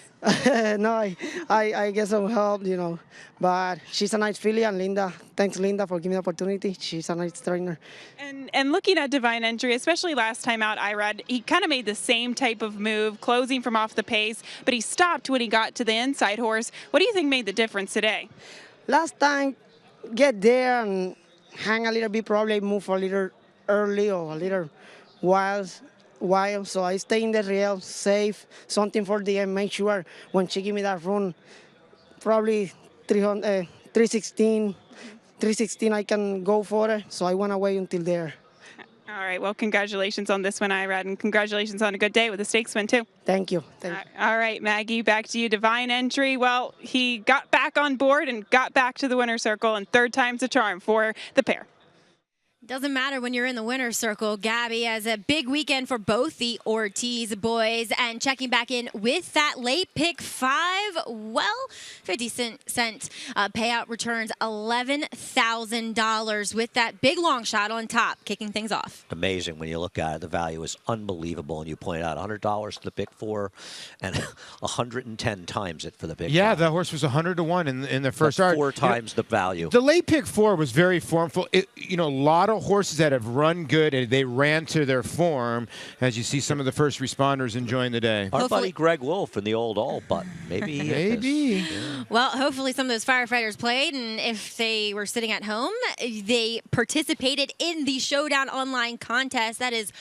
No, I get some help, you know. But she's a nice filly, and Linda, thanks Linda for giving me the opportunity. She's a nice trainer. And looking at Divine Entry, especially last time out, Irad, he kind of made the same type of move, closing from off the pace, but he stopped when he got to the inside horse. What do you think made the difference today? Last time, get there and hang a little bit, probably move a little early or a little wild. So I stay in the rail, safe, something for the end, make sure when she give me that run, probably 316 I can go for it, so I want to wait until there. All right, well, congratulations on this one, Irad, and congratulations on a good day with the stakes win, too. Thank you. All right, Maggie, back to you. Divine Entry, well, he got back on board and got back to the winner's circle, and third time's a charm for the pair. Doesn't matter when you're in the winner's circle, Gabby, as a big weekend for both the Ortiz boys. And checking back in with that late pick 5, well, 50-cent payout returns $11,000 with that big long shot on top, kicking things off. Amazing when you look at it. The value is unbelievable. And you point out $100 for the pick 4 and 110 times it for the pick 5. Yeah, the horse was 100 to 1 in the first start. 4 times the value. The late pick 4 was very formful. A lot of horses that have run good and they ran to their form, as you see some of the first responders enjoying the day. Our buddy Greg Wolf in the old all but maybe. Maybe. Yeah. Well, hopefully some of those firefighters played, and if they were sitting at home, they participated in the Showdown online contest. That is,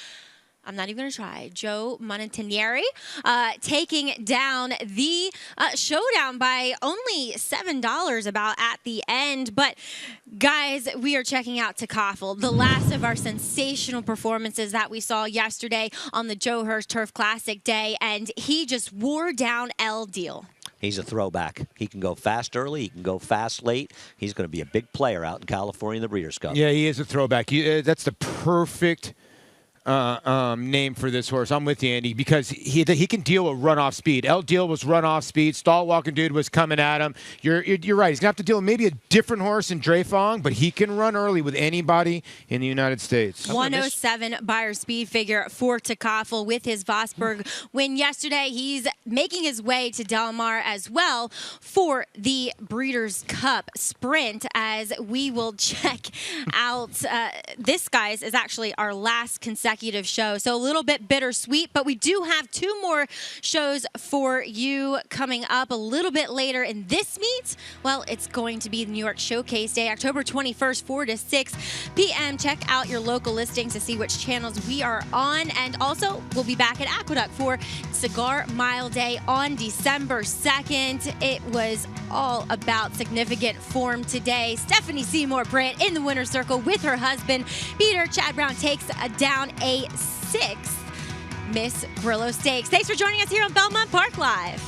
I'm not even going to try, Joe Montanari taking down the Showdown by only $7 about at the end. But guys, we are checking out Takaffel, the last of our sensational performances that we saw yesterday on the Joe Hurst Turf Classic Day, and he just wore down El Deal. He's a throwback. He can go fast early. He can go fast late. He's going to be a big player out in California in the Breeders' Cup. Yeah, he is a throwback. That's the perfect name for this horse. I'm with you, Andy, because he can deal with runoff speed. El Deal was runoff speed. Stall walking dude was coming at him. You're right. He's gonna have to deal with maybe a different horse in Dreyfong, but he can run early with anybody in the United States. 107 buyer speed figure for Takaffel with his Vosburg win yesterday. He's making his way to Del Mar as well for the Breeders' Cup Sprint, as we will check out. This, guys, is actually our last consecutive show, so a little bit bittersweet, but we do have 2 more shows for you coming up a little bit later in this meet. Well, it's going to be the New York Showcase Day, October 21st, 4 to 6 p.m. Check out your local listings to see which channels we are on, and also we'll be back at Aqueduct for Cigar Mile Day on December 2nd. It was all about significant form today. Stephanie Seymour Brandt in the winner's circle with her husband Peter. Chad Brown takes down a 6th Miss Grillo Stakes. Thanks for joining us here on Belmont Park Live.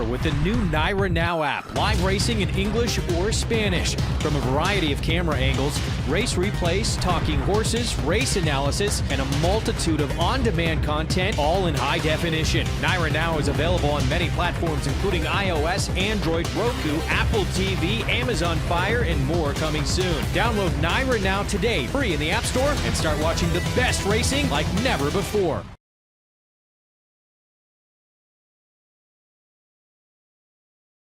With the new Naira Now app, live racing in English or Spanish. From a variety of camera angles, race replays, talking horses, race analysis, and a multitude of on-demand content, all in high definition. Naira Now is available on many platforms, including iOS, Android, Roku, Apple TV, Amazon Fire, and more coming soon. Download Naira Now today, free in the App Store, and start watching the best racing like never before.